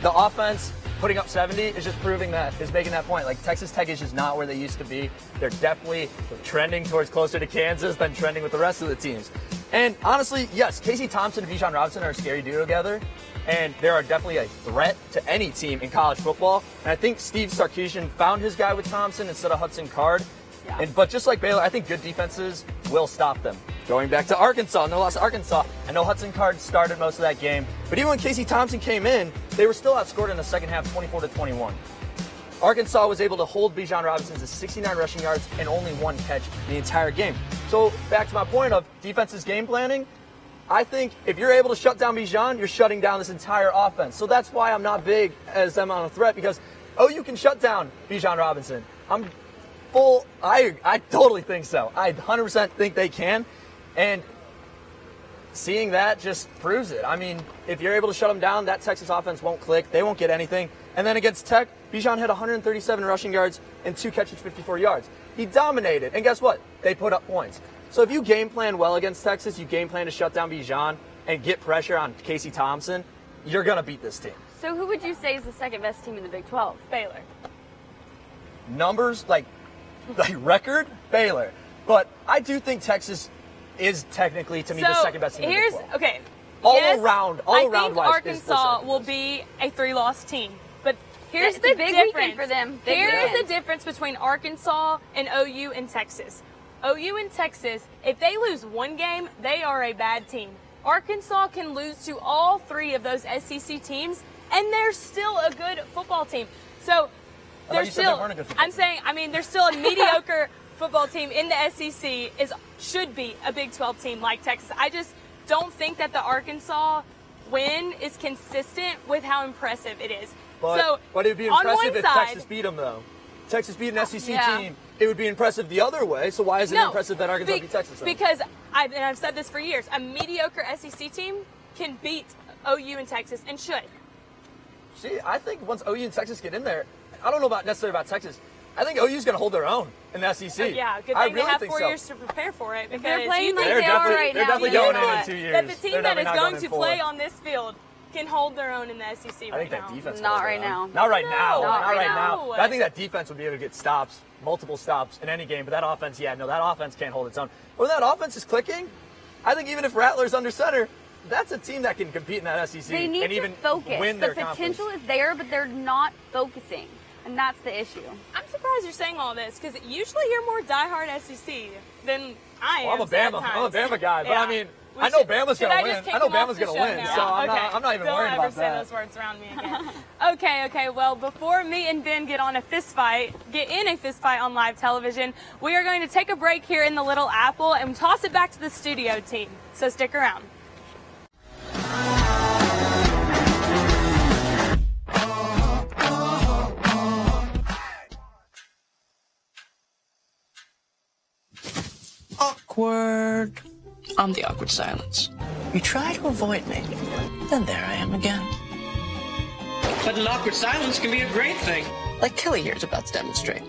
the offense putting up 70 is just proving that, is making that point. Like, Texas Tech is just not where they used to be. They're definitely trending towards closer to Kansas than trending with the rest of the teams. And honestly, yes, Casey Thompson and Bijan Robinson are a scary duo together. And they are definitely a threat to any team in college football. And I think Steve Sarkisian found his guy with Thompson instead of Hudson Card. Yeah. But just like Baylor, I think good defenses will stop them. Going back to Arkansas, no loss to Arkansas. I know Hudson Card started most of that game, but even when Casey Thompson came in, they were still outscored in the second half, 24-21. Arkansas was able to hold Bijan Robinson to 69 rushing yards and only 1 catch the entire game. So back to my point of defense's game planning, I think if you're able to shut down Bijan, you're shutting down this entire offense. So that's why I'm not big as them on a threat, because OU can shut down Bijan Robinson. I totally think so. I 100% think they can. And seeing that just proves it. I mean, if you're able to shut them down, that Texas offense won't click. They won't get anything. And then against Tech, Bijan had 137 rushing yards and 2 catches, 54 yards. He dominated. And guess what? They put up points. So if you game plan well against Texas, you game plan to shut down Bijan and get pressure on Casey Thompson, you're going to beat this team. So who would you say is the second best team in the Big 12? Baylor. Numbers, like record, Baylor. But I do think Texas is technically, to me, the second best team in the Big 12. Okay. All around I wise, think Arkansas will be a 3-loss team. But here's It's the a big difference. weekend for them. Here's the difference between Arkansas and OU and Texas. OU and Texas, if they lose one game, they are a bad team. Arkansas can lose to all 3 of those SEC teams, and they're still a good football team. So there's still, I'm saying, I mean, there's still a mediocre football team in the SEC should be a Big 12 team like Texas. I just don't think that the Arkansas win is consistent with how impressive it is. But it would be impressive if Texas beat them, though. Texas beat an SEC team, it would be impressive the other way. So why is it impressive that Arkansas beat Texas? Then? Because I've said this for years, a mediocre SEC team can beat OU and Texas and should. See, I think once OU and Texas get in there, I don't know necessarily about Texas. I think OU's going to hold their own in the SEC. Yeah, good thing they have 4 years to prepare for it. Because they're playing like they are right now. They're definitely going in 2 years. That the team that is going to play on this field can hold their own in the SEC right now. I think that defense Not right now. Not right now. But I think that defense would be able to get stops, multiple stops in any game. But that offense, that offense can't hold its own. When that offense is clicking, I think even if Rattler's under center, that's a team that can compete in that SEC they need and to even focus. win the their potential conference. is there, but they're not focusing. And that's the issue. I'm surprised you're saying all this because usually you're more diehard SEC than I am. Well, I'm a Bama guy, but I mean, I know Bama's going to win. I know Bama's going to win, so I'm not even worried about that. Don't ever say those words around me again. Okay. Well, before me and Ben get in a fist fight on live television, we are going to take a break here in the Little Apple and toss it back to the studio team. So stick around. Awkward. I'm the awkward silence. You try to avoid me, then there I am again. But an awkward silence can be a great thing, like Kelly here is about to demonstrate.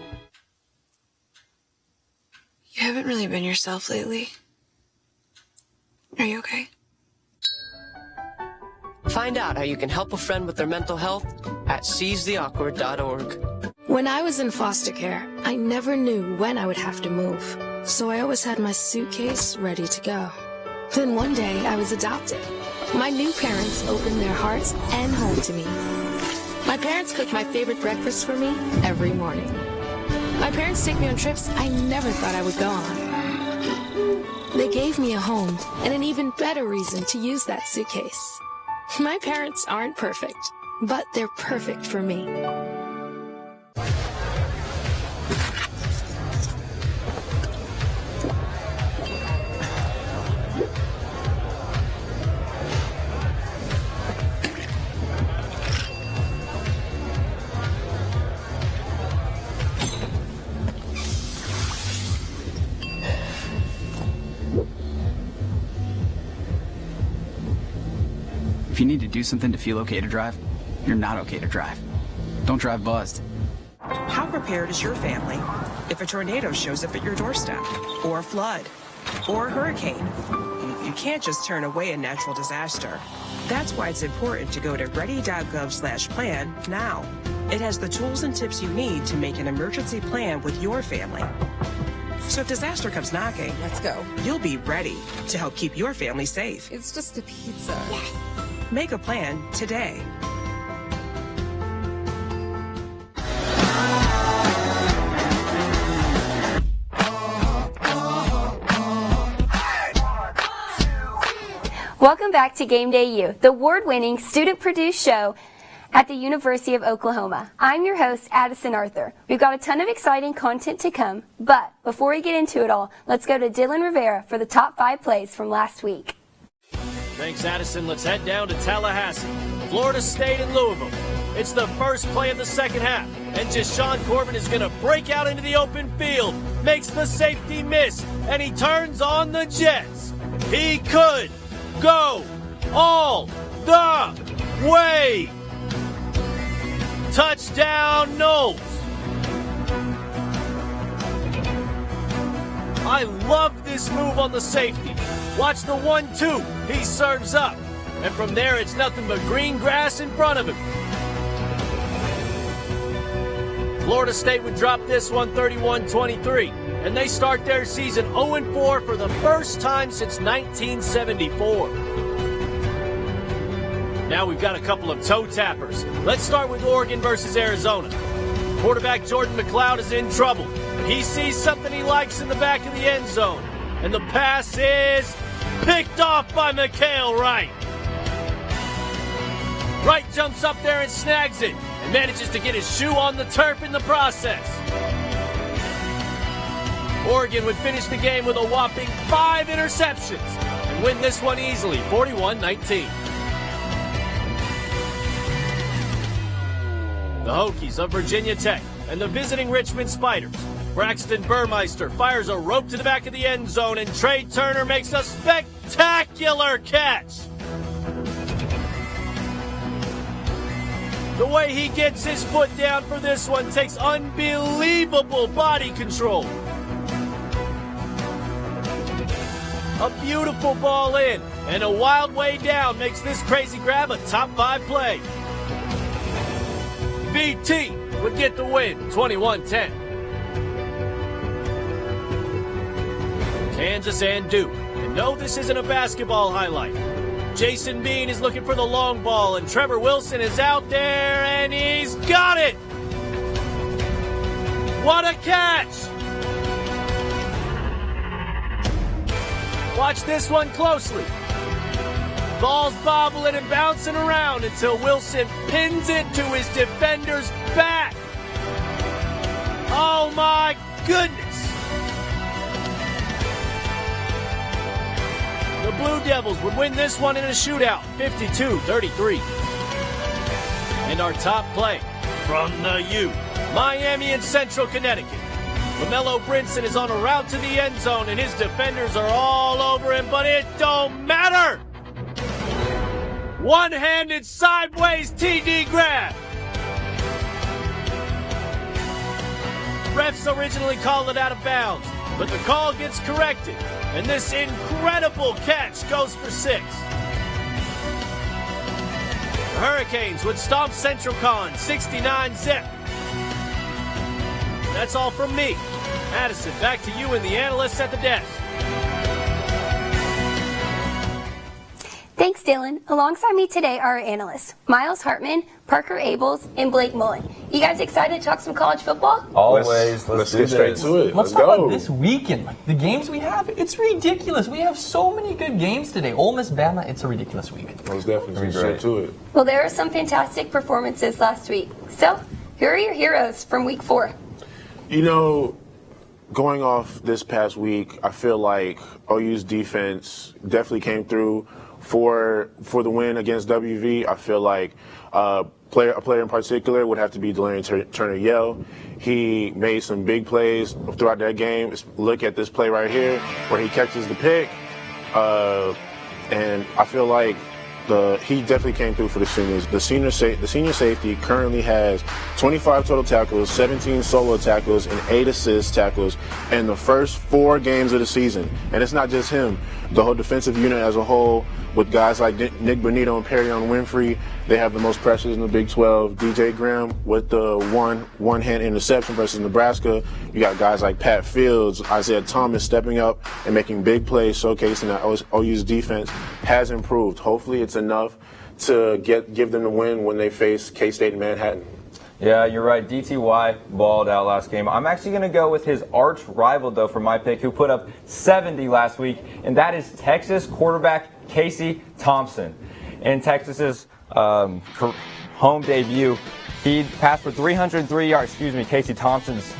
You haven't really been yourself lately. Are you okay? Find out how you can help a friend with their mental health at seizetheawkward.org. When I was in foster care, I never knew when I would have to move. So I always had my suitcase ready to go. Then one day I was adopted. My new parents opened their hearts and home to me. My parents cook my favorite breakfast for me every morning. My parents take me on trips I never thought I would go on. They gave me a home and an even better reason to use that suitcase. My parents aren't perfect, but they're perfect for me. If you need to do something to feel okay to drive, you're not okay to drive. Don't drive buzzed. How prepared is your family if a tornado shows up at your doorstep, or a flood, or a hurricane? You can't just turn away a natural disaster. That's why it's important to go to ready.gov/plan now. It has the tools and tips you need to make an emergency plan with your family. So if disaster comes knocking, let's go. You'll be ready to help keep your family safe. It's just a pizza. Yes. Make a plan today. Welcome back to GameDay U, the award-winning student-produced show at the University of Oklahoma. I'm your host, Addison Arthur. We've got a ton of exciting content to come, but before we get into it all, let's go to Dylan Rivera for the top 5 plays from last week. Thanks, Addison. Let's head down to Tallahassee, Florida State and Louisville. It's the first play of the second half, and Jashawn Corbin is going to break out into the open field, makes the safety miss, and he turns on the Jets. He could go all the way. Touchdown, Knowles. I love this move on the safety. Watch the 1-2. He serves up. And from there, it's nothing but green grass in front of him. Florida State would drop this one 31-23. And they start their season 0-4 for the first time since 1974. Now we've got a couple of toe tappers. Let's start with Oregon versus Arizona. Quarterback Jordan McLeod is in trouble. He sees something he likes in the back of the end zone. And the pass is picked off by Mikhail Wright. Wright jumps up there and snags it. and manages to get his shoe on the turf in the process. Oregon would finish the game with a whopping 5 interceptions and win this one easily, 41-19. The Hokies of Virginia Tech and the visiting Richmond Spiders. Braxton Burmeister fires a rope to the back of the end zone, and Trey Turner makes a spectacular catch. The way he gets his foot down for this one takes unbelievable body control. A beautiful ball in, and a wild way down makes this crazy grab a top 5 play. VT would get the win, 21-10. Kansas and Duke. And no, this isn't a basketball highlight. Jason Bean is looking for the long ball, and Trevor Wilson is out there, and he's got it! What a catch! Watch this one closely. Ball's bobbling and bouncing around until Wilson pins it to his defender's back. Oh my goodness! The Blue Devils would win this one in a shootout, 52-33. And our top play from the U, Miami and Central Connecticut. LaMelo Brinson is on a route to the end zone, and his defenders are all over him, but it don't matter! One-handed sideways TD grab. Refs originally called it out of bounds, but the call gets corrected, and this incredible catch goes for 6. The Hurricanes would stomp Central Con 69-zip. That's all from me. Addison, back to you and the analysts at the desk. Thanks, Dylan. Alongside me today are our analysts, Miles Hartman, Parker Abels, and Blake Mullen. You guys excited to talk some college football? Always. Let's get straight to it. Let's talk about this weekend. The games we have, it's ridiculous. We have so many good games today. Ole Miss, Bama, it's a ridiculous week. Most definitely. Straight to it. Well, there are some fantastic performances last week. So, who are your heroes from week 4? You know, going off this past week, I feel like OU's defense definitely came through for the win against WV. I feel like a player in particular would have to be Delarian Turner-Yell. He made some big plays throughout that game. Look at this play right here where he catches the pick. And I feel like he definitely came through for the seniors. The senior safety currently has 25 total tackles, 17 solo tackles, and 8 assist tackles in the first 4 games of the season. And it's not just him. The whole defensive unit as a whole, with guys like Nick Bonito and Perrion Winfrey, they have the most pressures in the Big 12. DJ Graham with the one-hand interception versus Nebraska. You got guys like Pat Fields, Isaiah Thomas stepping up and making big plays, showcasing that OU's defense has improved. Hopefully it's enough to give them the win when they face K-State in Manhattan. Yeah, you're right. DTY balled out last game. I'm actually going to go with his arch rival, though, for my pick, who put up 70 last week, and that is Texas quarterback Casey Thompson. In Texas's home debut, he passed for 303 yards. Casey Thompson's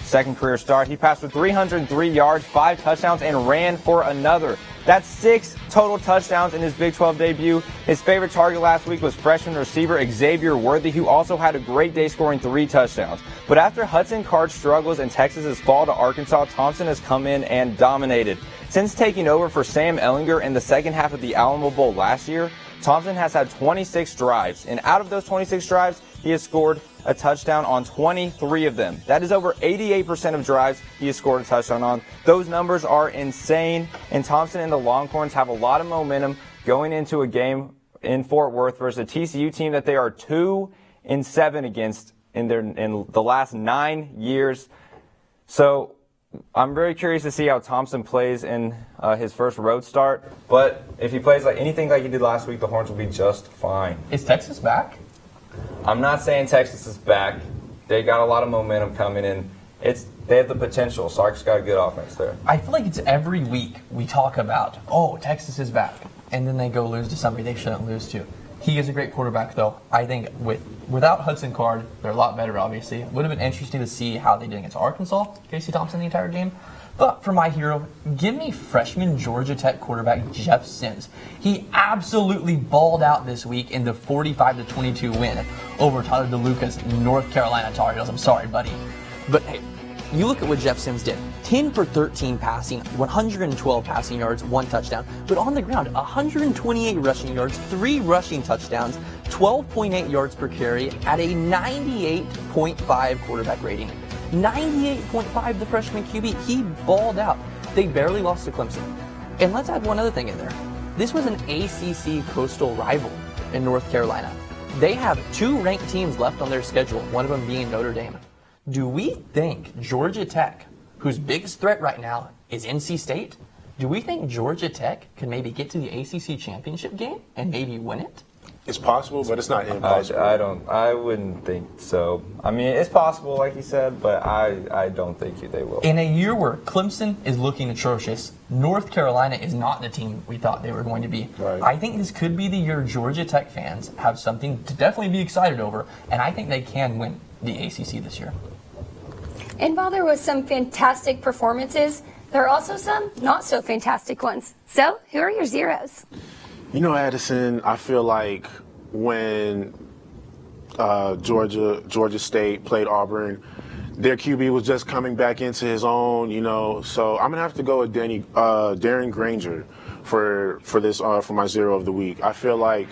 second career start. He passed for 303 yards, 5 touchdowns, and ran for another. That's 6 total touchdowns in his Big 12 debut. His favorite target last week was freshman receiver Xavier Worthy, who also had a great day scoring 3 touchdowns. But after Hudson Card's struggles and Texas's fall to Arkansas, Thompson has come in and dominated. Since taking over for Sam Ehlinger in the second half of the Alamo Bowl last year, Thompson has had 26 drives, and out of those 26 drives, he has scored a touchdown on 23 of them. That is over 88% of drives he has scored a touchdown on. Those numbers are insane, and Thompson and the Longhorns have a lot of momentum going into a game in Fort Worth versus a TCU team that they are 2-7 against in the last 9 years. So I'm very curious to see how Thompson plays in his first road start. But if he plays like anything like he did last week, the Horns will be just fine. Is Texas back? I'm not saying Texas is back. They got a lot of momentum coming in. They have the potential. Sark's got a good offense there. I feel like it's every week we talk about, Texas is back. And then they go lose to somebody they shouldn't lose to. He is a great quarterback, though. I think without Hudson Card, they're a lot better, obviously. It would have been interesting to see how they did against Arkansas, Casey Thompson, the entire game. But for my hero, give me freshman Georgia Tech quarterback Jeff Sims. He absolutely balled out this week in the 45-22 win over Tyler DeLuca's North Carolina Tar Heels. I'm sorry, buddy. But hey, you look at what Jeff Sims did. 10 for 13 passing, 112 passing yards, 1 touchdown. But on the ground, 128 rushing yards, 3 rushing touchdowns, 12.8 yards per carry at a 98.5 quarterback rating. 98.5, the freshman QB. He balled out. They barely lost to Clemson. And let's add one other thing in there. This was an ACC coastal rival in North Carolina. They have 2 ranked teams left on their schedule, one of them being Notre Dame. Do we think Georgia Tech, whose biggest threat right now is NC State, do we think Georgia Tech could maybe get to the ACC championship game and maybe win it? It's possible, but it's not impossible. I wouldn't think so. I mean, it's possible, like you said, but I don't think they will. In a year where Clemson is looking atrocious, North Carolina is not the team we thought they were going to be. Right. I think this could be the year Georgia Tech fans have something to definitely be excited over, and I think they can win the ACC this year. And while there was some fantastic performances, there are also some not so fantastic ones. So, who are your zeros? You know, Addison, I feel like when Georgia State played Auburn, their QB was just coming back into his own, you know. So I'm gonna have to go with Darren Granger for my zero of the week. I feel like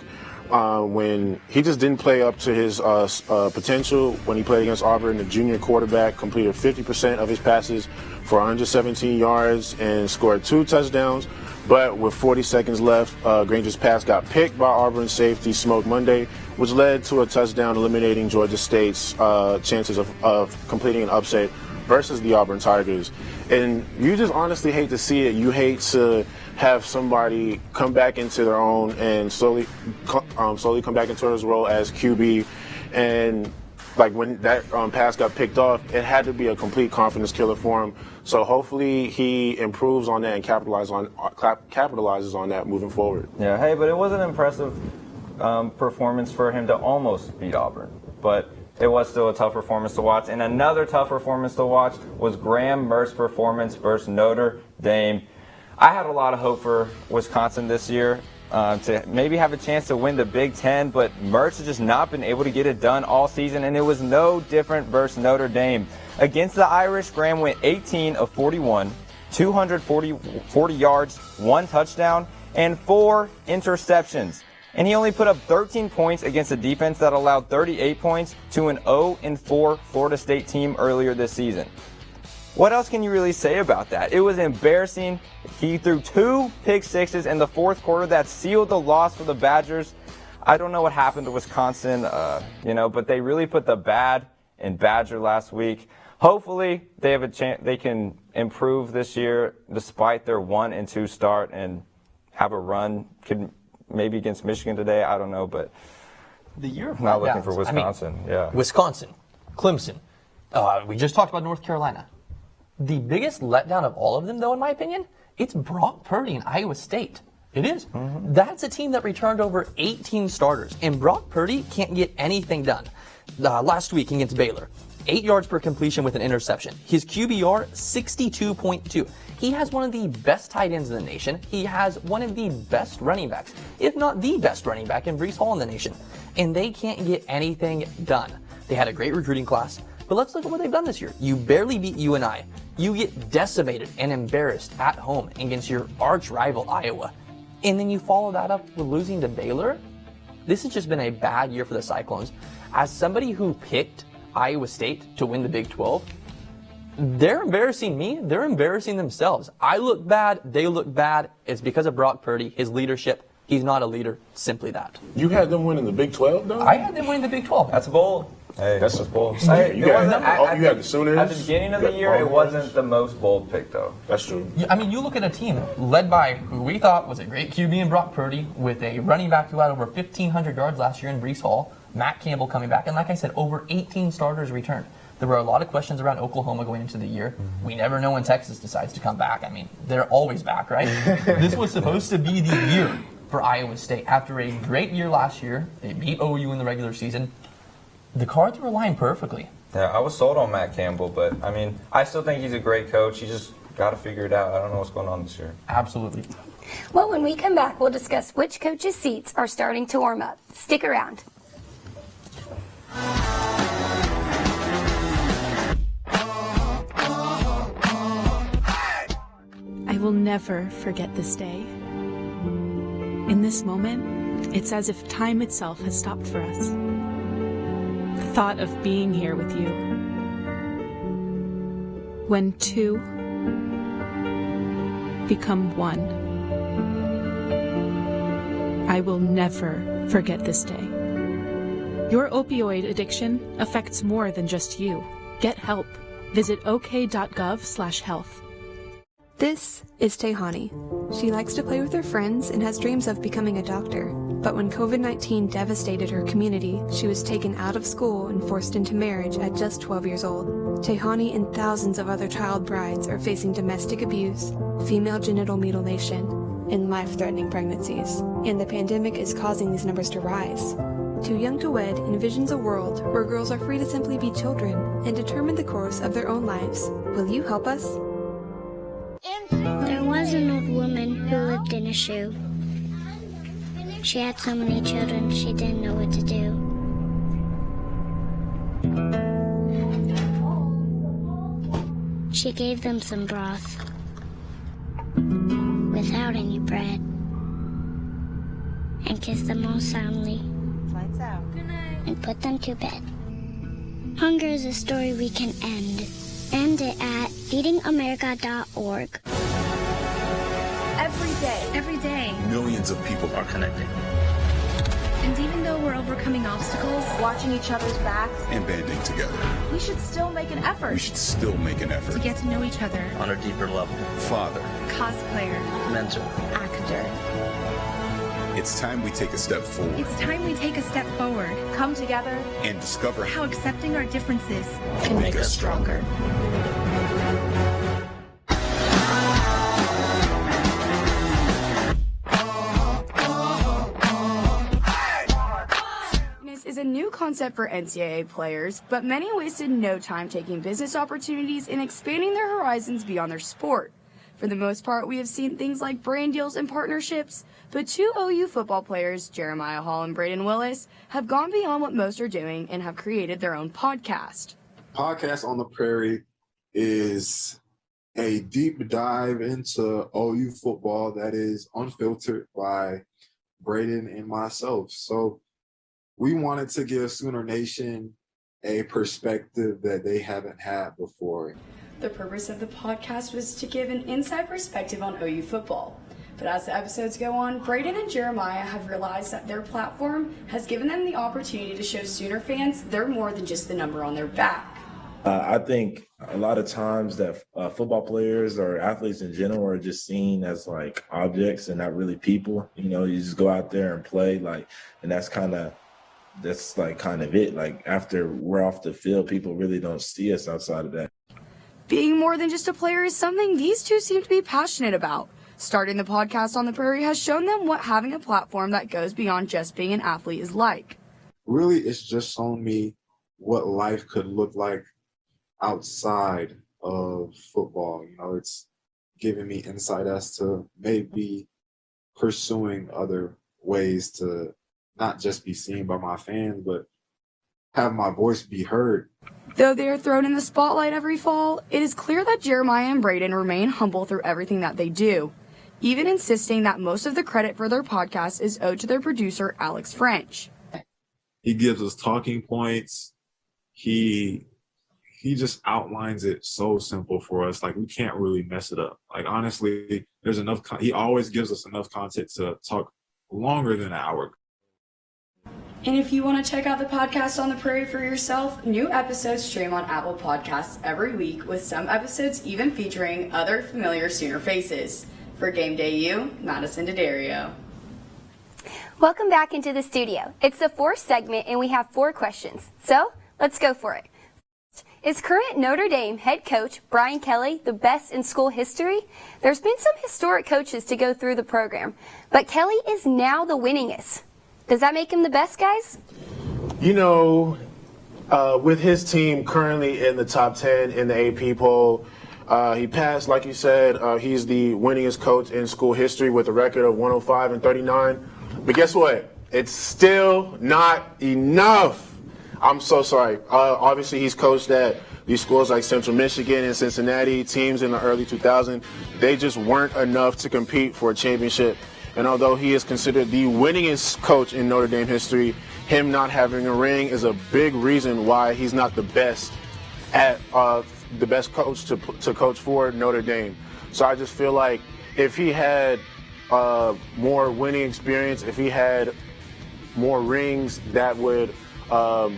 when he just didn't play up to his potential when he played against Auburn, the junior quarterback completed 50% of his passes for 117 yards and scored 2 touchdowns. But with 40 seconds left, Granger's pass got picked by Auburn safety Smoke Monday, which led to a touchdown, eliminating Georgia State's chances of completing an upset versus the Auburn Tigers. And you just honestly hate to see it. You hate to have somebody come back into their own and slowly come back into his role as QB. And like when that pass got picked off, it had to be a complete confidence killer for him. So hopefully he improves on that and capitalizes on that moving forward. Yeah, hey, but it was an impressive performance for him to almost beat Auburn. But it was still a tough performance to watch. And another tough performance to watch was Graham Mertz's performance versus Notre Dame. I had a lot of hope for Wisconsin this year to maybe have a chance to win the Big Ten, but Mertz has just not been able to get it done all season, and it was no different versus Notre Dame. Against the Irish, Graham went 18 of 41, 240 yards, 1 touchdown, and 4 interceptions. And he only put up 13 points against a defense that allowed 38 points to an 0-4 Florida State team earlier this season. What else can you really say about that? It was embarrassing. He threw 2 pick sixes in the fourth quarter that sealed the loss for the Badgers. I don't know what happened to Wisconsin, but they really put the bad in Badger last week. Hopefully they have a chance. They can improve this year despite their 1-2 start and have a run. Could maybe against Michigan today. I don't know, but the year of not looking for Wisconsin. Wisconsin, Clemson. We just talked about North Carolina. The biggest letdown of all of them, though, in my opinion, it's Brock Purdy and Iowa State. It is. Mm-hmm. That's a team that returned over 18 starters, and Brock Purdy can't get anything done. Last week against Baylor, 8 yards per completion with an interception. His QBR, 62.2. He has one of the best tight ends in the nation. He has one of the best running backs, if not the best running back in Breece Hall in the nation. And they can't get anything done. They had a great recruiting class. But let's look at what they've done this year. You barely beat UNI. You get decimated and embarrassed at home against your arch rival, Iowa. And then you follow that up with losing to Baylor. This has just been a bad year for the Cyclones. As somebody who picked Iowa State to win the Big 12, they're embarrassing me. They're embarrassing themselves. I look bad. They look bad. It's because of Brock Purdy, his leadership. He's not a leader. Simply that. You had them winning the Big 12, though? I had them winning the Big 12. That's bold. Hey, that's a bold. You had the Sooners. At the beginning of the year, it wasn't the most bold pick, though. That's true. I mean, you look at a team led by who we thought was a great QB in Brock Purdy, with a running back who had over 1,500 yards last year in Breece Hall, Matt Campbell coming back, and like I said, over 18 starters returned. There were a lot of questions around Oklahoma going into the year. Mm-hmm. We never know when Texas decides to come back. I mean, they're always back, right? This was supposed to be the year for Iowa State. After a great year last year, they beat OU in the regular season. The cards were aligned perfectly. Yeah, I was sold on Matt Campbell, but I mean, I still think he's a great coach. He just got to figure it out. I don't know what's going on this year. Absolutely. Well, when we come back, we'll discuss which coaches' seats are starting to warm up. Stick around. I will never forget this day. In this moment, it's as if time itself has stopped for us. The thought of being here with you. When two become one. I will never forget this day. Your opioid addiction affects more than just you. Get help. Visit ok.gov/health. This is Tehani. She likes to play with her friends and has dreams of becoming a doctor. But when COVID-19 devastated her community, she was taken out of school and forced into marriage at just 12 years old. Tehani and thousands of other child brides are facing domestic abuse, female genital mutilation, and life-threatening pregnancies. And the pandemic is causing these numbers to rise. Too Young to Wed envisions a world where girls are free to simply be children and determine the course of their own lives. Will you help us? There was an old woman who lived in a shoe. She had so many children she didn't know what to do. She gave them some broth without any bread and kissed them all soundly. Lights out. Good night. And put them to bed. Hunger is a story we can end. End it at feedingamerica.org. Every day, millions of people are connected. and even though we're overcoming obstacles, watching each other's backs, And banding together. we should still make an effort We should still make an effort. to get to know each other. On a deeper level. Father. Cosplayer, Mentor. actor. It's time we take a step forward It's time we take a step forward, come together, and discover how accepting our differences can make us stronger. Is a new concept for NCAA players, but many wasted no time taking business opportunities and expanding their horizons beyond their sport. For the most part, we have seen things like brand deals and partnerships, but two OU football players, Jeremiah Hall and Braden Willis, have gone beyond what most are doing and have created their own podcast. Podcast on the Prairie is a deep dive into OU football that is unfiltered by Braden and myself. So we wanted to give Sooner Nation a perspective that they haven't had before. The purpose of the podcast was to give an inside perspective on OU football. But as the episodes go on, Braden and Jeremiah have realized that their platform has given them the opportunity to show Sooner fans they're more than just the number on their back. I think a lot of times that football players or athletes in general are just seen as like objects and not really people. You know, you just go out there and play, and that's kind of it. Like after we're off the field, people really don't see us outside of that. Being more than just a player is something these two seem to be passionate about. Starting the podcast on the Prairie has shown them what having a platform that goes beyond just being an athlete is like. Really, it's just shown me what life could look like outside of football. You know, it's giving me insight as to maybe pursuing other ways to not just be seen by my fans, but have my voice be heard. Though they are thrown in the spotlight every fall, it is clear that Jeremiah and Braden remain humble through everything that they do, even insisting that most of the credit for their podcast is owed to their producer, Alex French. He gives us talking points. He just outlines it so simple for us. Like, we can't really mess it up. Like, honestly, there's enough. He always gives us enough content to talk longer than an hour. And if you want to check out the podcast on the Prairie for yourself, new episodes stream on Apple Podcasts every week, with some episodes even featuring other familiar Sooner faces. For GameDayU, Madison D'Addario. Welcome back into the studio. It's the fourth segment and we have 4 questions. So let's go for it. Is current Notre Dame head coach Brian Kelly the best in school history? There's been some historic coaches to go through the program, but Kelly is now the winningest. Does that make him the best, guys? You know, with his team currently in the top 10 in the AP poll, he passed, like you said, he's the winningest coach in school history with a record of 105-39. But guess what? It's still not enough. I'm so sorry. Obviously, he's coached at these schools like Central Michigan and Cincinnati, teams in the early 2000s. They just weren't enough to compete for a championship. And although he is considered the winningest coach in Notre Dame history, him not having a ring is a big reason why he's not the best at the best coach to coach for Notre Dame. So I just feel like if he had more winning experience, if he had more rings, that would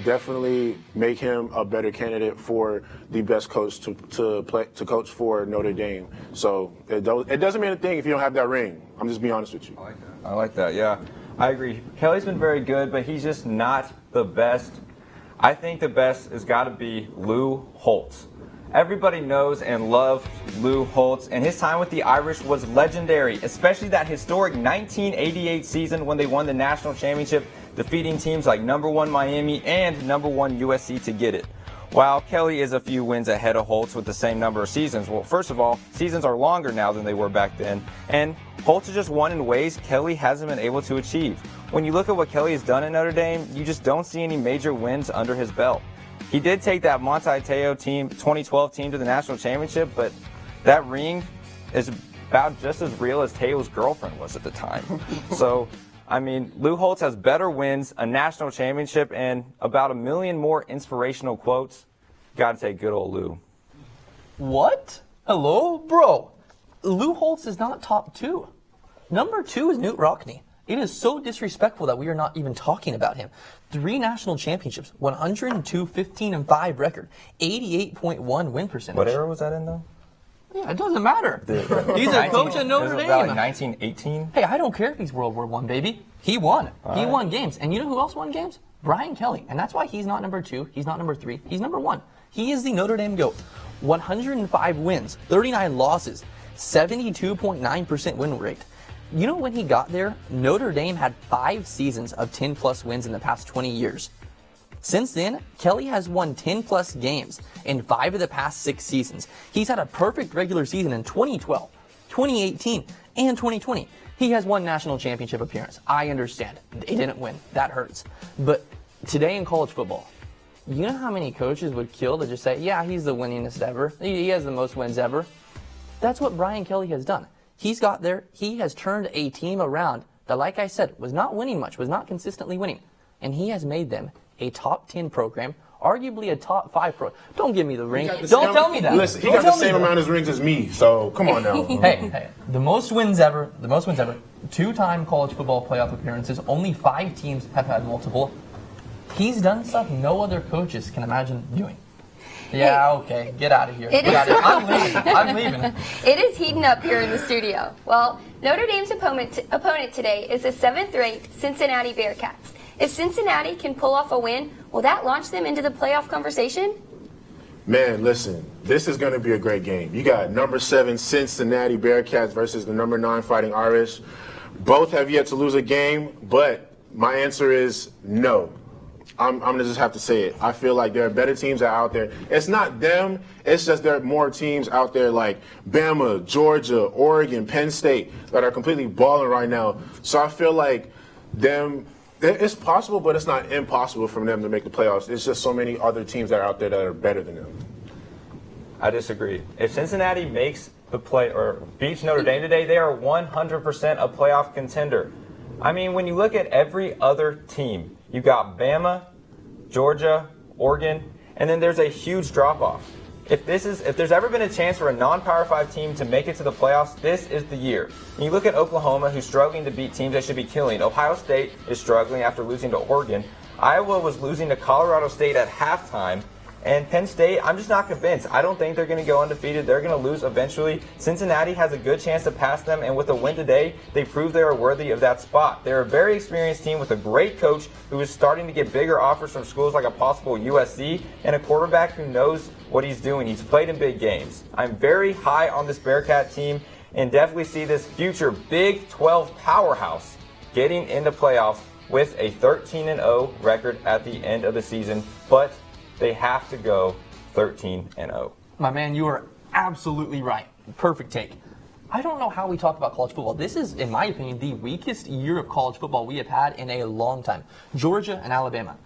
definitely make him a better candidate for the best coach to coach for Notre Dame. So it doesn't mean a thing if you don't have that ring. I'm just being honest with you. I like that. Yeah, I agree. Kelly's been very good, but he's just not the best. I think the best has got to be Lou Holtz. Everybody knows and loves Lou Holtz, and his time with the Irish was legendary, especially that historic 1988 season when they won the national championship, defeating teams like #1 Miami and #1 USC to get it. While Kelly is a few wins ahead of Holtz with the same number of seasons, well, first of all, seasons are longer now than they were back then, and Holtz has just won in ways Kelly hasn't been able to achieve. When you look at what Kelly has done at Notre Dame, you just don't see any major wins under his belt. He did take that Monte Teo team, 2012 team, to the national championship, but that ring is about just as real as Teo's girlfriend was at the time. So, I mean, Lou Holtz has better wins, a national championship, and about 1 million more inspirational quotes. Gotta take good old Lou. What? Hello? Bro, Lou Holtz is not top 2. Number 2 is Knute Rockne. It is so disrespectful that we are not even talking about him. 3 national championships, 102, 15, and 5 record, 88.1 win percentage. What era was that in, though? Yeah, it doesn't matter. He's a coach at Notre Dame. About 1918? Hey, I don't care if he's World War I, baby. He won. He won games. And you know who else won games? Brian Kelly. And that's why he's not number 2. He's not number 3. He's number 1. He is the Notre Dame GOAT. 105 wins, 39 losses, 72.9% win rate. You know, when he got there, Notre Dame had 5 seasons of 10-plus wins in the past 20 years. Since then, Kelly has won 10-plus games in 5 of the past 6 seasons. He's had a perfect regular season in 2012, 2018, and 2020. He has one national championship appearance. I understand. They didn't win. That hurts. But today in college football, you know how many coaches would kill to just say, yeah, he's the winningest ever. He has the most wins ever. That's what Brian Kelly has done. He's got there. He has turned a team around that, like I said, was not winning much, was not consistently winning. And he has made them a top 10 program, arguably a top 5 program. Don't give me the ring. Don't tell me that. Listen, he got the same amount of rings as me, so come on now. Hey, the most wins ever, 2-time college football playoff appearances. Only 5 teams have had multiple. He's done stuff no other coaches can imagine doing. Yeah, okay, get out of here. I'm leaving. It is heating up here in the studio. Well, Notre Dame's opponent today is the 7th-ranked Cincinnati Bearcats. If Cincinnati can pull off a win, will that launch them into the playoff conversation? Man, listen, this is going to be a great game. You got number 7 Cincinnati Bearcats versus the number 9 Fighting Irish. Both have yet to lose a game, but my answer is no. I'm going to just have to say it. I feel like there are better teams that are out there. It's not them. It's just there are more teams out there like Bama, Georgia, Oregon, Penn State that are completely balling right now. So I feel like it's possible, but it's not impossible for them to make the playoffs. It's just so many other teams that are out there that are better than them. I disagree. If Cincinnati makes the play or beats Notre Dame today, they are 100% a playoff contender. I mean, when you look at every other team, you got Bama, Georgia, Oregon, and then there's a huge drop-off. If there's ever been a chance for a non-Power 5 team to make it to the playoffs, this is the year. And you look at Oklahoma, who's struggling to beat teams they should be killing. Ohio State is struggling after losing to Oregon. Iowa was losing to Colorado State at halftime. And Penn State, I'm just not convinced. I don't think they're going to go undefeated. They're going to lose eventually. Cincinnati has a good chance to pass them, and with a win today, they prove they are worthy of that spot. They're a very experienced team with a great coach who is starting to get bigger offers from schools like a possible USC, and a quarterback who knows what he's doing. He's played in big games. I'm very high on this Bearcat team and definitely see this future Big 12 powerhouse getting into playoffs with a 13-0 record at the end of the season, but they have to go 13-0. My man, you are absolutely right. Perfect take. I don't know how we talk about college football. This is, in my opinion, the weakest year of college football we have had in a long time. Georgia and Alabama.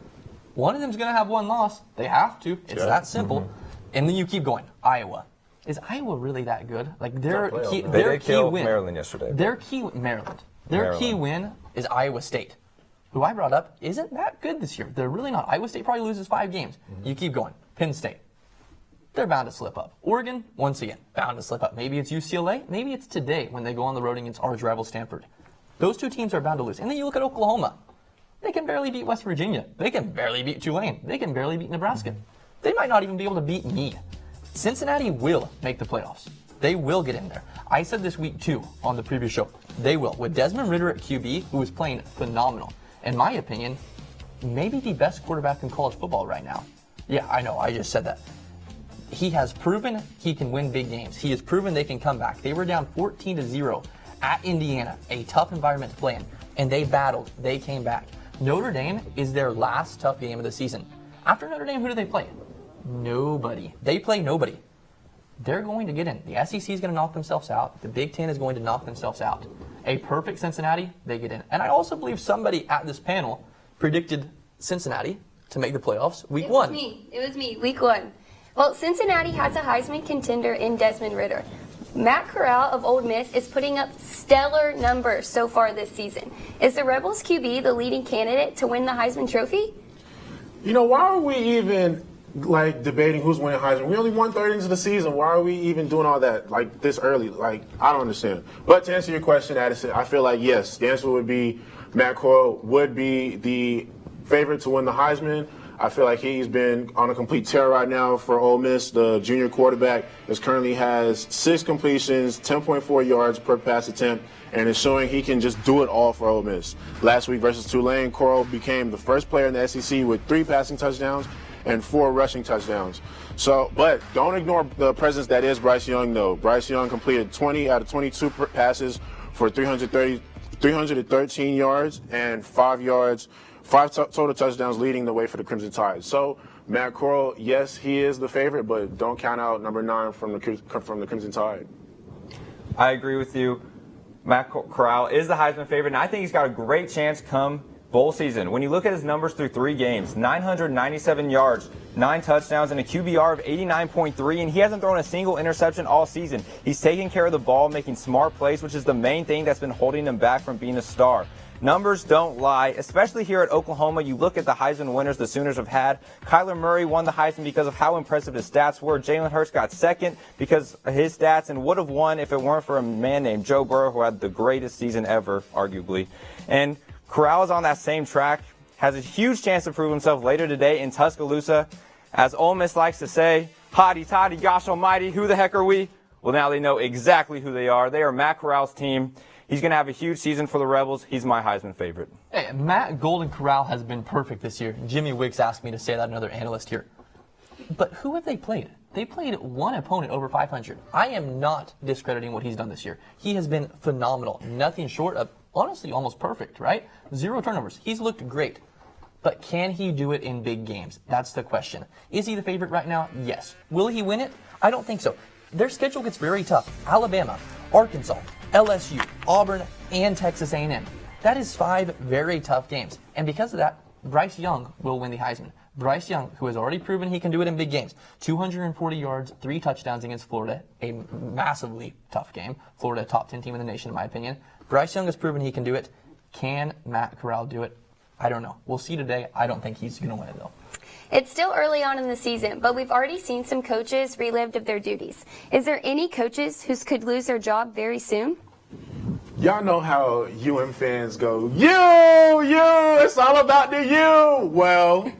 One of them's going to have one loss. They have to. It's that simple. Mm-hmm. And then you keep going. Iowa. Is Iowa really that good? Like their key win. Maryland yesterday. Their key win is Iowa State, who I brought up isn't that good this year. They're really not. Iowa State probably loses 5 games. Mm-hmm. You keep going. Penn State. They're bound to slip up. Oregon, once again, bound to slip up. Maybe it's UCLA. Maybe it's today when they go on the road against arch rival Stanford. Those 2 teams are bound to lose. And then you look at Oklahoma. They can barely beat West Virginia. They can barely beat Tulane. They can barely beat Nebraska. They might not even be able to beat me. Cincinnati will make the playoffs. They will get in there. I said this week, too, on the previous show. They will. With Desmond Ridder at QB, who is playing phenomenal. In my opinion, maybe the best quarterback in college football right now. Yeah, I know. I just said that. He has proven he can win big games. He has proven they can come back. They were down 14-0 at Indiana, a tough environment to play in, and they battled. They came back. Notre Dame is their last tough game of the season. After Notre Dame, who do they play? Nobody. They play nobody. They're going to get in. The SEC is going to knock themselves out. The Big Ten is going to knock themselves out. A perfect Cincinnati, they get in. And I also believe somebody at this panel predicted Cincinnati to make the playoffs week 1. It was me, week 1. Well, Cincinnati has a Heisman contender in Desmond Ridder. Matt Corral of Ole Miss is putting up stellar numbers so far this season. Is the Rebels QB the leading candidate to win the Heisman Trophy? You know, why are we even debating who's winning Heisman? We only 1/3 into the season. Why are we even doing all that this early? I don't understand. But to answer your question, Addison, I feel like yes, the answer would be Matt Corral would be the favorite to win the Heisman. I feel like he's been on a complete tear right now for Ole Miss. The junior quarterback currently has 6 completions, 10.4 yards per pass attempt, and is showing he can just do it all for Ole Miss. Last week versus Tulane, Corral became the first player in the SEC with 3 passing touchdowns and 4 rushing touchdowns. But don't ignore the presence that is Bryce Young, though. Bryce Young completed 20 out of 22 passes for 313 yards and 5 total touchdowns, leading the way for the Crimson Tide. So Matt Corral, yes, he is the favorite, but don't count out number 9 from the Crimson Tide. I agree with you. Matt Corral is the Heisman favorite, and I think he's got a great chance come bowl season. When you look at his numbers through 3 games, 997 yards, 9 touchdowns, and a QBR of 89.3, and he hasn't thrown a single interception all season. He's taking care of the ball, making smart plays, which is the main thing that's been holding him back from being a star. Numbers don't lie, especially here at Oklahoma. You look at the Heisman winners the Sooners have had. Kyler Murray won the Heisman because of how impressive his stats were. Jalen Hurts got second because of his stats and would have won if it weren't for a man named Joe Burrow, who had the greatest season ever, arguably. And Corral is on that same track, has a huge chance to prove himself later today in Tuscaloosa. As Ole Miss likes to say, hotty toddy, gosh almighty, who the heck are we? Well, now they know exactly who they are. They are Matt Corral's team. He's going to have a huge season for the Rebels. He's my Heisman favorite. Hey, Matt Golden Corral has been perfect this year. Jimmy Wicks asked me to say that, another analyst here. But who have they played? They played one opponent over 500. I am not discrediting what he's done this year. He has been phenomenal. Nothing short of, honestly, almost perfect, right? 0 turnovers. He's looked great. But can he do it in big games? That's the question. Is he the favorite right now? Yes. Will he win it? I don't think so. Their schedule gets very tough. Alabama, Arkansas, LSU, Auburn, and Texas A&M. That is 5 very tough games. And because of that, Bryce Young will win the Heisman. Bryce Young, who has already proven he can do it in big games. 240 yards, 3 touchdowns against Florida, a massively tough game. Florida, top 10 team in the nation, in my opinion. Bryce Young has proven he can do it. Can Matt Corral do it? I don't know. We'll see today. I don't think he's going to win it, though. It's still early on in the season, but we've already seen some coaches relived of their duties. Is there any coaches who could lose their job very soon? Y'all know how fans go, you, it's all about the you. Well,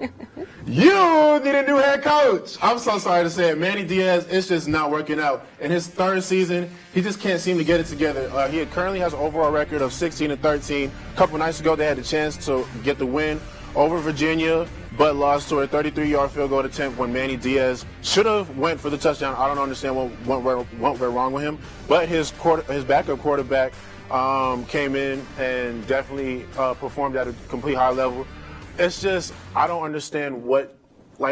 You need a new head coach. I'm so sorry to say it. Manny Diaz, it's just not working out. In his third season, he just can't seem to get it together. He currently has an overall record of 16-13. A couple nights ago, they had the chance to get the win over Virginia, but lost to a 33-yard field goal attempt when Manny Diaz should have went for the touchdown. I don't understand what went wrong with him. But his backup quarterback came in and definitely performed at a complete high level. It's just, I don't understand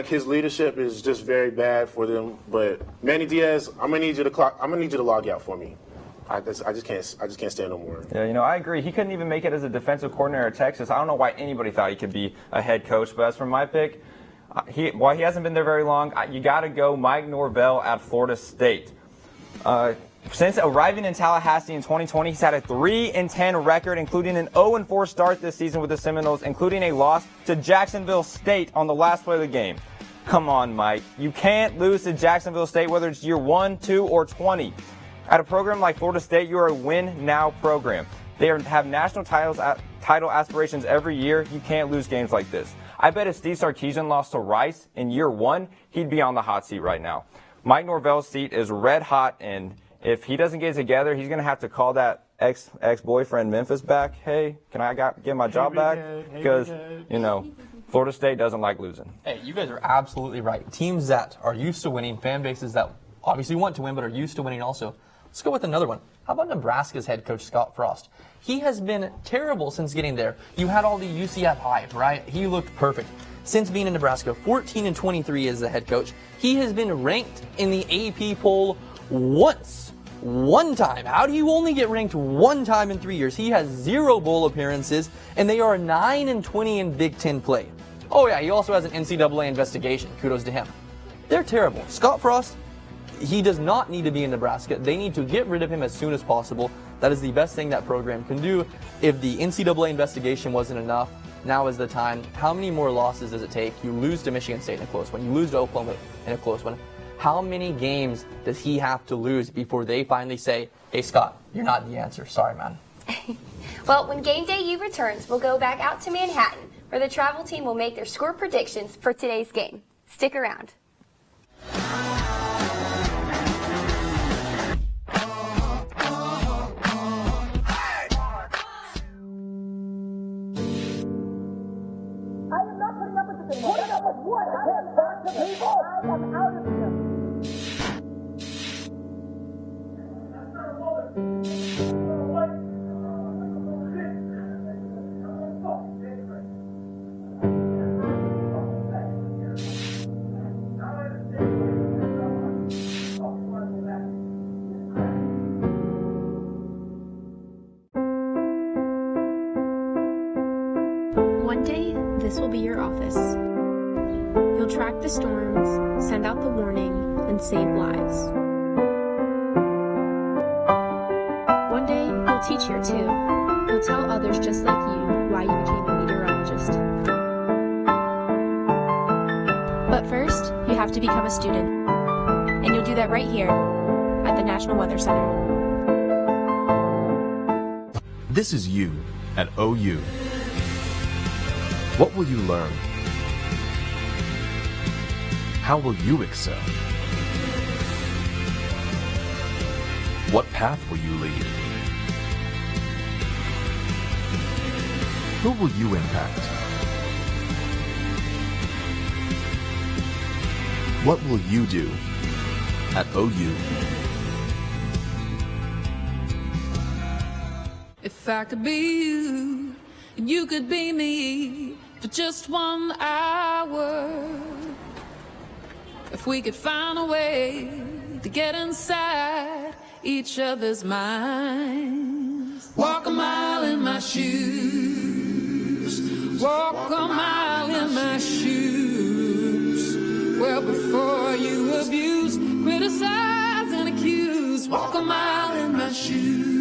his leadership is just very bad for them. But Manny Diaz, I'm gonna need you to log out for me. I just can't stand no more. Yeah, I agree. He couldn't even make it as a defensive coordinator at Texas. I don't know why anybody thought he could be a head coach. But as for my pick, while he hasn't been there very long, you got to go Mike Norvell at Florida State. Since arriving in Tallahassee in 2020, he's had a 3-10 record, including an 0-4 start this season with the Seminoles, including a loss to Jacksonville State on the last play of the game. Come on, Mike. You can't lose to Jacksonville State, whether it's year 1, 2, or 20. At a program like Florida State, you are a win-now program. They have national title aspirations every year. You can't lose games like this. I bet if Steve Sarkisian lost to Rice in year 1, he'd be on the hot seat right now. Mike Norvell's seat is red hot, and if he doesn't get it together, he's going to have to call that ex-boyfriend Memphis back. Hey, can I get my job back? Because, Florida State doesn't like losing. Hey, you guys are absolutely right. Teams that are used to winning, fan bases that obviously want to win but are used to winning also. Let's go with another one. How about Nebraska's head coach, Scott Frost? He has been terrible since getting there. You had all the UCF hype, right? He looked perfect. Since being in Nebraska, 14-23 as the head coach. He has been ranked in the AP poll one time. How do you only get ranked one time in 3 years? He has 0 bowl appearances, and they are 9-20 in Big Ten play. Oh yeah, he also has an NCAA investigation. Kudos to him. They're terrible. Scott Frost, he does not need to be in Nebraska. They need to get rid of him as soon as possible. That is the best thing that program can do. If the NCAA investigation wasn't enough, now is the time. How many more losses does it take? You lose to Michigan State in a close one. You lose to Oklahoma in a close one. How many games does he have to lose before they finally say, hey, Scott, you're not the answer. Sorry, man. Well, when GameDayU returns, we'll go back out to Manhattan, where the travel team will make their score predictions for today's game. Stick around. One day, this will be your office. You'll track the storms, send out the warning, and save lives. One day, you'll teach here too. You'll tell others just like you why you became a meteorologist. But first, you have to become a student. And you'll do that right here at the National Weather Center. This is you at OU. What will you learn? How will you excel? What path will you lead? Who will you impact? What will you do at OU? If I could be you, and you could be me for just 1 hour. If we could find a way to get inside each other's minds. Walk a mile in my shoes. Walk a mile in my shoes. Well, before you abuse, criticize, and accuse. Walk a mile in my shoes.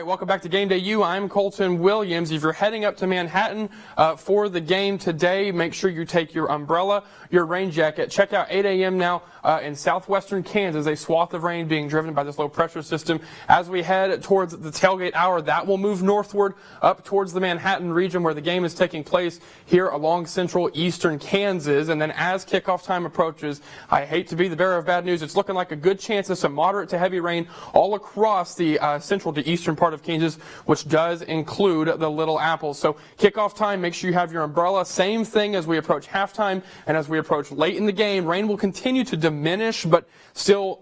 Welcome back to Game Day U. I'm Colton Williams. If you're heading up to Manhattan for the game today, make sure you take your umbrella, your rain jacket. Check out 8 a.m. now in southwestern Kansas, a swath of rain being driven by this low pressure system. As we head towards the tailgate hour, that will move northward up towards the Manhattan region where the game is taking place here along central eastern Kansas. And then as kickoff time approaches, I hate to be the bearer of bad news, it's looking like a good chance of some moderate to heavy rain all across the central to eastern part of Kansas, which does include the Little Apples. So kickoff time, make sure you have your umbrella. Same thing as we approach halftime and as we approach late in the game. Rain will continue to diminish, but still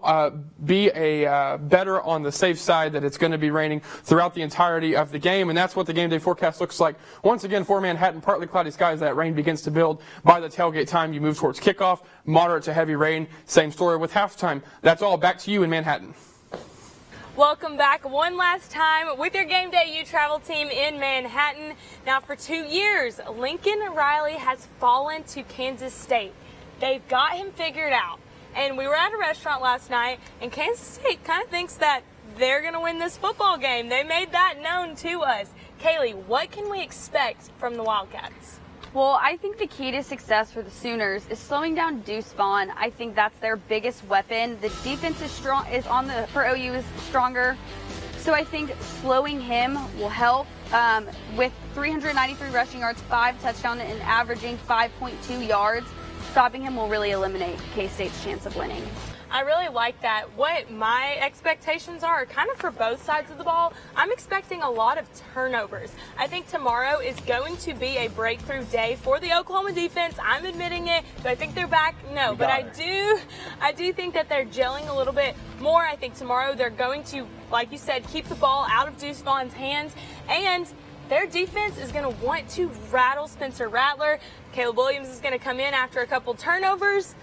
be a better on the safe side that it's going to be raining throughout the entirety of the game. And that's what the game day forecast looks like. Once again, for Manhattan, partly cloudy skies. That rain begins to build by the tailgate time. You move towards kickoff, moderate to heavy rain. Same story with halftime. That's all. Back to you in Manhattan. Welcome back one last time with your Game Day U travel team in Manhattan. Now for 2 years, Lincoln Riley has fallen to Kansas State. They've got him figured out. And we were at a restaurant last night, and Kansas State kind of thinks that they're going to win this football game. They made that known to us. Kaylee, what can we expect from the Wildcats? Well, I think the key to success for the Sooners is slowing down Deuce Vaughn. I think that's their biggest weapon. The defense is strong, for OU is stronger. So I think slowing him will help. With 393 rushing yards, 5 touchdowns, and averaging 5.2 yards, stopping him will really eliminate K-State's chance of winning. I really like that. What my expectations are kind of for both sides of the ball. I'm expecting a lot of turnovers. I think tomorrow is going to be a breakthrough day for the Oklahoma defense. I'm admitting it. Do I think they're back? No, but I do think that they're gelling a little bit more. I think tomorrow they're going to, like you said, keep the ball out of Deuce Vaughn's hands, and their defense is going to want to rattle Spencer Rattler. Caleb Williams is going to come in after a couple turnovers.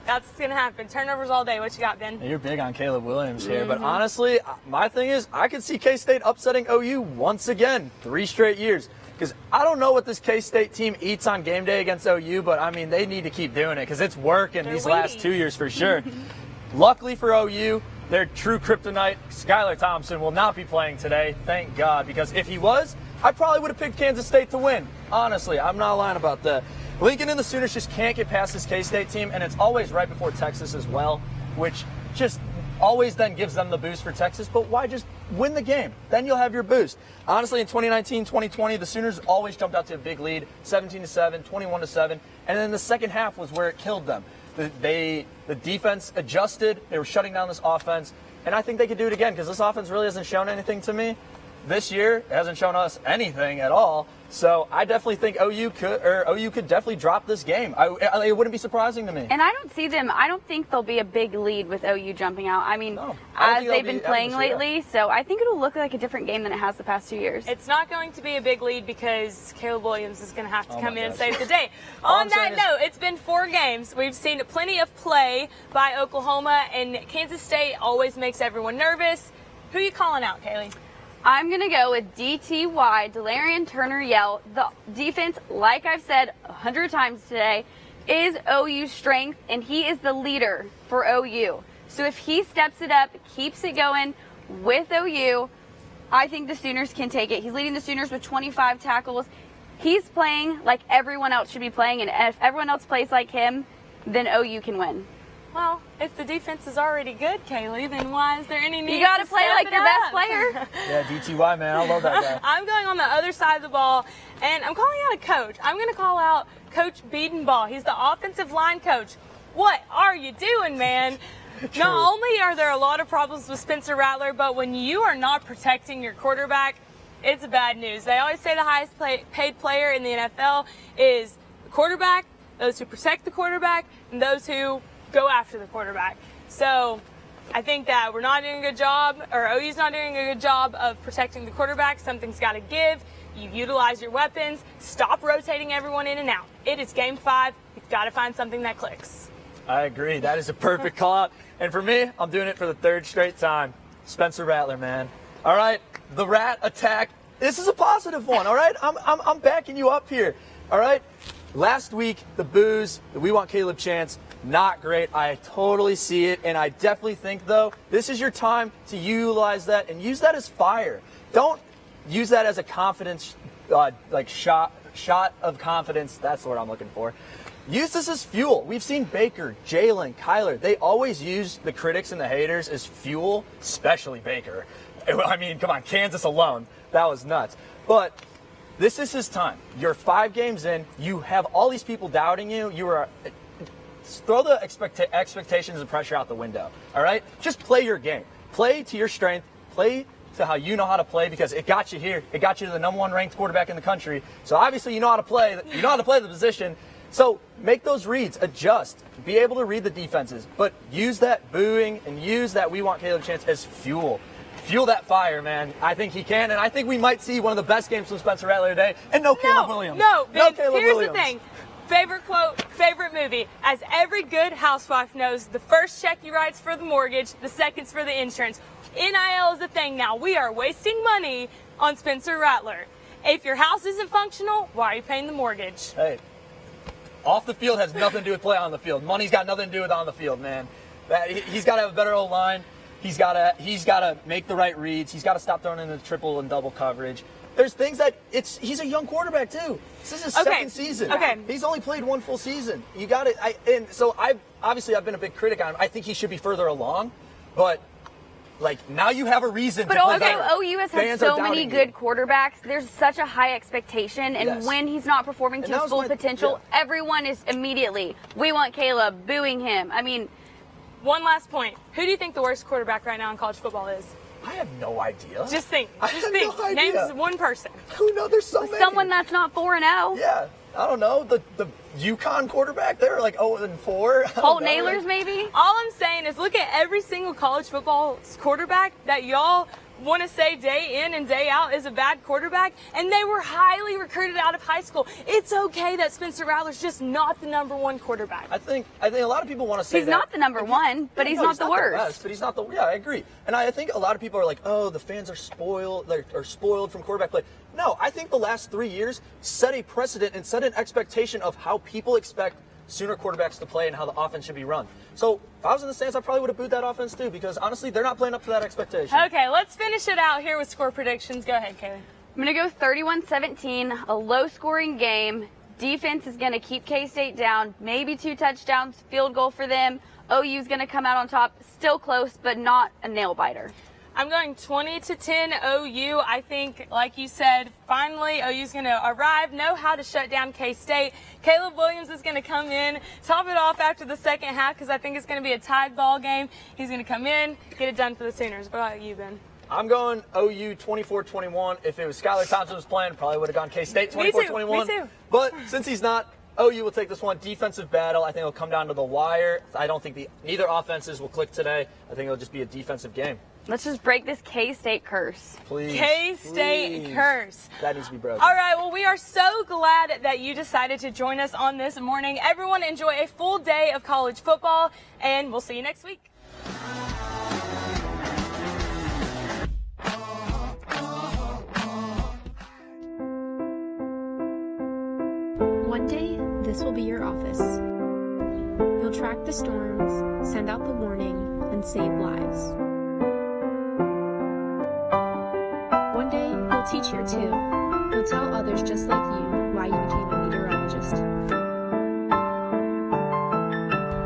That's going to happen. Turnovers all day. What you got, Ben? You're big on Caleb Williams here, but honestly, my thing is I could see K-State upsetting OU once again, 3 straight years. Because I don't know what this K-State team eats on game day against OU, but, I mean, they need to keep doing it because it's working these last 2 years for sure. Luckily for OU, their true kryptonite, Skylar Thompson, will not be playing today, thank God, because if he was, I probably would have picked Kansas State to win. Honestly, I'm not lying about that. Lincoln and the Sooners just can't get past this K-State team, and it's always right before Texas as well, which just always then gives them the boost for Texas. But why just win the game? Then you'll have your boost. Honestly, in 2019, 2020, the Sooners always jumped out to a big lead, 17-7, 21-7, and then the second half was where it killed them. The defense adjusted. They were shutting down this offense, and I think they could do it again because this offense really hasn't shown anything to me. This year, it hasn't shown us anything at all. So I definitely think OU could definitely drop this game. It wouldn't be surprising to me. And I don't think there'll be a big lead with OU jumping out. I mean, as they've been playing lately, so I think it'll look like a different game than it has the past 2 years. It's not going to be a big lead because Caleb Williams is going to have to come in and save the day. On that note, it's been 4 games. We've seen plenty of play by Oklahoma, and Kansas State always makes everyone nervous. Who are you calling out, Kaylee? I'm going to go with DTY, Delarian Turner-Yell. The defense, like I've said 100 times today, is OU's strength, and he is the leader for OU. So if he steps it up, keeps it going with OU, I think the Sooners can take it. He's leading the Sooners with 25 tackles. He's playing like everyone else should be playing, and if everyone else plays like him, then OU can win. Well, if the defense is already good, Kaylee, then why is there any need to You got to play like your best player. Yeah, DTY, man. I love that guy. I'm going on the other side of the ball, and I'm calling out a coach. I'm going to call out Coach Bedenbaugh. He's the offensive line coach. What are you doing, man? Not only are there a lot of problems with Spencer Rattler, but when you are not protecting your quarterback, it's bad news. They always say the highest paid player in the NFL is the quarterback, those who protect the quarterback, and those who go after the quarterback. So I think that we're not doing a good job, or OU's not doing a good job of protecting the quarterback. Something's got to give. You utilize your weapons. Stop rotating everyone in and out. It is game 5. You've got to find something that clicks. I agree. That is a perfect call out. And for me, I'm doing it for the 3rd straight time. Spencer Rattler, man. All right, the Rat attack. This is a positive one, all right? I'm backing you up here, all right? Last week, the boos, the We Want Caleb chants, not great. I totally see it, and I definitely think, though, this is your time to utilize that and use that as fire. don't use that as a confidence, shot of confidence. That's the word I'm looking for. Use this as fuel. We've seen Baker, Jalen, Kyler. They always use the critics and the haters as fuel, especially Baker. I mean, come on, Kansas alone. That was nuts. But this is his time. You're 5 games in. You have all these people doubting you. Throw the expectations and pressure out the window, all right? Just play your game. Play to your strength. Play to how you know how to play, because it got you here. It got you to the #1 ranked quarterback in the country. So obviously you know how to play. You know how to play the position. So make those reads, adjust, be able to read the defenses, but use that booing and use that "we want Caleb chance" as fuel. Fuel that fire, man. I think he can, and I think we might see one of the best games from Spencer Rattler today. And Caleb Williams. No, Caleb here's Williams. the thing. Favorite quote, favorite movie. As every good housewife knows, the first check you write's for the mortgage, the second's for the insurance. NIL is a thing now. We are wasting money on Spencer Rattler. If your house isn't functional, why are you paying the mortgage? Hey, off the field has nothing to do with play on the field. Money's got nothing to do with on the field, man. He's got to have a better O-line. He's got to make the right reads. He's got to stop throwing into triple and double coverage. There's things that he's a young quarterback too. This is his second season. Okay. He's only played 1 full season. You got it. And so I've been a big critic on him. I think he should be further along, but now you have a reason but to play also, better. OU has had so many good quarterbacks. There's such a high expectation, and when he's not performing to his full potential, everyone is immediately, "We want Caleb," booing him. I mean, one last point. Who do you think the worst quarterback right now in college football is? I have no idea. Just think. Just think. No Name one person. Who knows? There's so many. Someone that's not 4-0. Yeah. I don't know. The UConn quarterback, they're like 0-4. Holt Nailers, maybe? All I'm saying is look at every single college football quarterback that y'all want to say day in and day out is a bad quarterback, and they were highly recruited out of high school. It's okay that Spencer Rattler's just not the #1 quarterback. I think a lot of people want to say he's not the #1, but he's not the worst. Best, but he's not the. Yeah, I agree. And I think a lot of people are like, "Oh, the fans are spoiled. They're spoiled from quarterback play." No, I think the last 3 years set a precedent and set an expectation of how people expect Sooner quarterbacks to play and how the offense should be run. So if I was in the stands, I probably would have booed that offense too, because honestly, they're not playing up to that expectation. Okay, let's finish it out here with score predictions. Go ahead, Kaylee. I'm going to go 31-17, a low-scoring game. Defense is going to keep K-State down, maybe 2 touchdowns, field goal for them. OU's going to come out on top, still close, but not a nail-biter. I'm going 20-10 OU. I think, like you said, finally OU's going to arrive, know how to shut down K-State. Caleb Williams is going to come in, top it off after the second half, because I think it's going to be a tied ball game. He's going to come in, get it done for the Sooners. What about you, Ben? I'm going OU 24-21. If it was Skylar Thompson was playing, probably would have gone K-State 24-21. Me too. But since he's not, OU will take this one. Defensive battle. I think it'll come down to the wire. I don't think neither offenses will click today. I think it'll just be a defensive game. Let's just break this K-State curse. Please. K-State curse. That needs to be broken. All right, well, we are so glad that you decided to join us on this morning. Everyone enjoy a full day of college football, and we'll see you next week. One day, this will be your office. You'll track the storms, send out the warning, and save lives. One day, you'll teach here too. You'll tell others just like you why you became a meteorologist.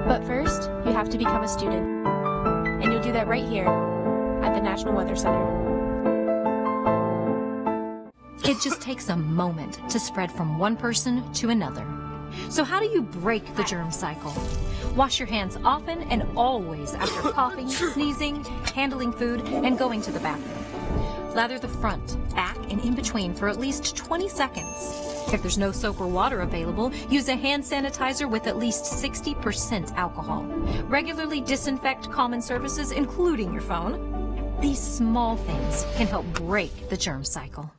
But first, you have to become a student. And you'll do that right here at the National Weather Center. It just takes a moment to spread from one person to another. So how do you break the germ cycle? Wash your hands often and always after coughing, sneezing, handling food, and going to the bathroom. Lather the front, back, and in between for at least 20 seconds. If there's no soap or water available, use a hand sanitizer with at least 60% alcohol. Regularly disinfect common surfaces, including your phone. These small things can help break the germ cycle.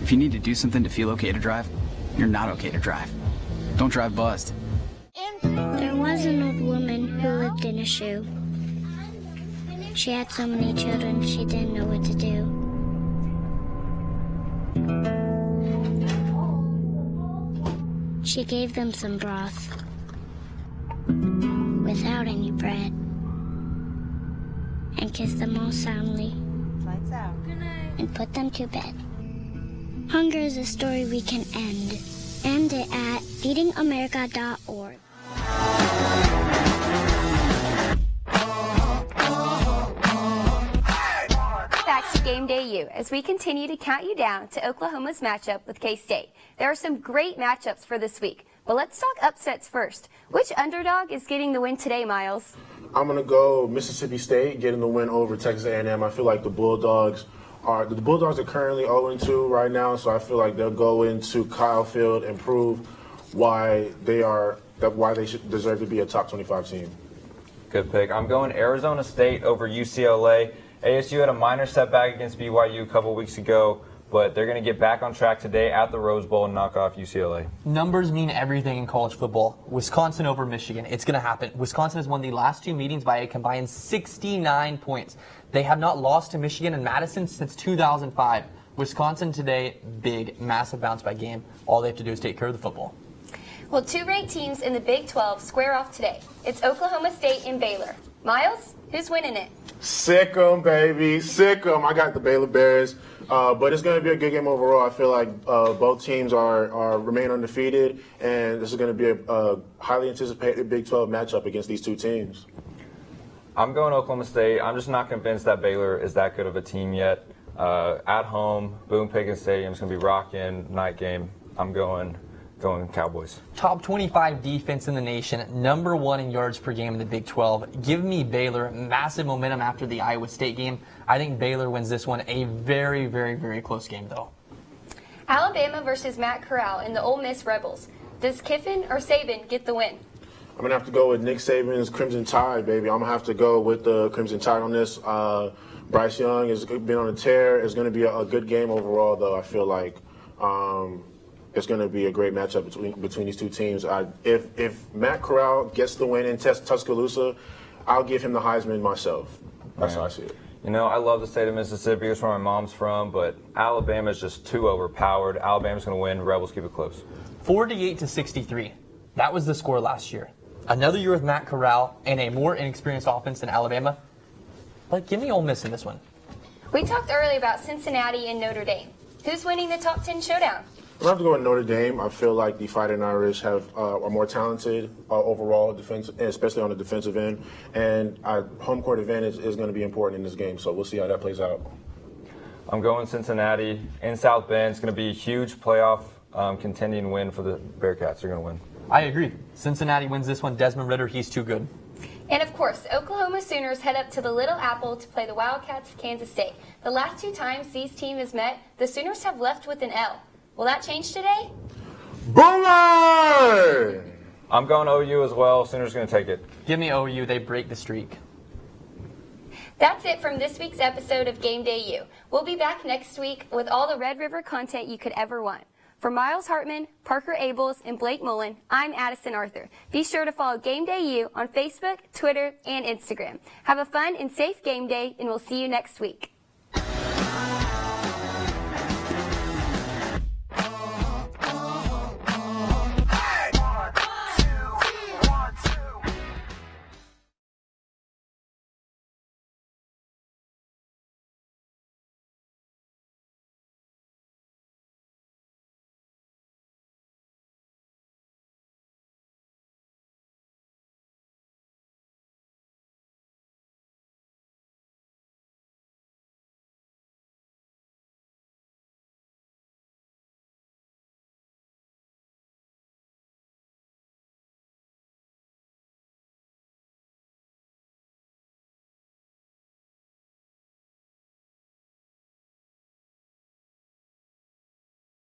If you need to do something to feel okay to drive, you're not okay to drive. Don't drive bust. There was an old woman who lived in a shoe. She had so many children, she didn't know what to do. She gave them some broth without any bread and kissed them all soundly. Lights out. Good night. And put them to bed. Hunger is a story we can end. End it at feedingamerica.org. Back to Game Day U as we continue to count you down to Oklahoma's matchup with K-State. There are some great matchups for this week, but let's talk upsets first. Which underdog is getting the win today, Miles? I'm going to go Mississippi State getting the win over Texas A&M. I feel like the Bulldogs are currently 0-2 right now, so I feel like they'll go into Kyle Field and prove why they should deserve to be a top 25 team. Good pick. I'm going Arizona State over UCLA. ASU had a minor setback against BYU a couple weeks ago, but they're going to get back on track today at the Rose Bowl and knock off UCLA. Numbers mean everything in college football. Wisconsin over Michigan. It's going to happen. Wisconsin has won the last two meetings by a combined 69 points. They have not lost to Michigan and Madison since 2005. Wisconsin today, big, massive bounce-back game. All they have to do is take care of the football. Well, two ranked teams in the Big 12 square off today. It's Oklahoma State and Baylor. Miles, who's winning it? Sick 'em, baby. Sick 'em. I got the Baylor Bears. But it's going to be a good game overall. I feel like both teams remain undefeated, and this is going to be a highly anticipated Big 12 matchup against these two teams. I'm going Oklahoma State. I'm just not convinced that Baylor is that good of a team yet. At home, Boone Pickens Stadium is going to be rocking, night game. I'm going Cowboys. Top 25 defense in the nation, number 1 in yards per game in the Big 12. Give me Baylor. Massive momentum after the Iowa State game. I think Baylor wins this one. A very, very, very close game, though. Alabama versus Matt Corral and the Ole Miss Rebels. Does Kiffin or Saban get the win? I'm going to have to go with Nick Saban's Crimson Tide, baby. I'm going to have to go with the Crimson Tide on this. Bryce Young has been on a tear. It's going to be a good game overall, though. I feel like it's going to be a great matchup between these two teams. If Matt Corral gets the win in Tuscaloosa, I'll give him the Heisman myself. That's how I see it. You know, I love the state of Mississippi. It's where my mom's from, but Alabama's just too overpowered. Alabama's going to win. Rebels keep it close. 48-63. That was the score last year. Another year with Matt Corral and a more inexperienced offense than Alabama. But give me Ole Miss in this one. We talked earlier about Cincinnati and Notre Dame. Who's winning the top 10 showdown? I'm going to have to go with Notre Dame. I feel like the Fighting Irish are more talented overall, especially on the defensive end. And home court advantage is going to be important in this game, so we'll see how that plays out. I'm going Cincinnati in South Bend. It's going to be a huge playoff contending win for the Bearcats. They're going to win. I agree. Cincinnati wins this one. Desmond Ridder, he's too good. And of course, Oklahoma Sooners head up to the Little Apple to play the Wildcats of Kansas State. The last two times these teams met, the Sooners have left with an L. Will that change today? Boomer! I'm going OU as well. Sooners going to take it. Give me OU. They break the streak. That's it from this week's episode of Game Day U. We'll be back next week with all the Red River content you could ever want. For Miles Hartman, Parker Abels, and Blake Mullen, I'm Addison Arthur. Be sure to follow Game Day U on Facebook, Twitter, and Instagram. Have a fun and safe game day, and we'll see you next week.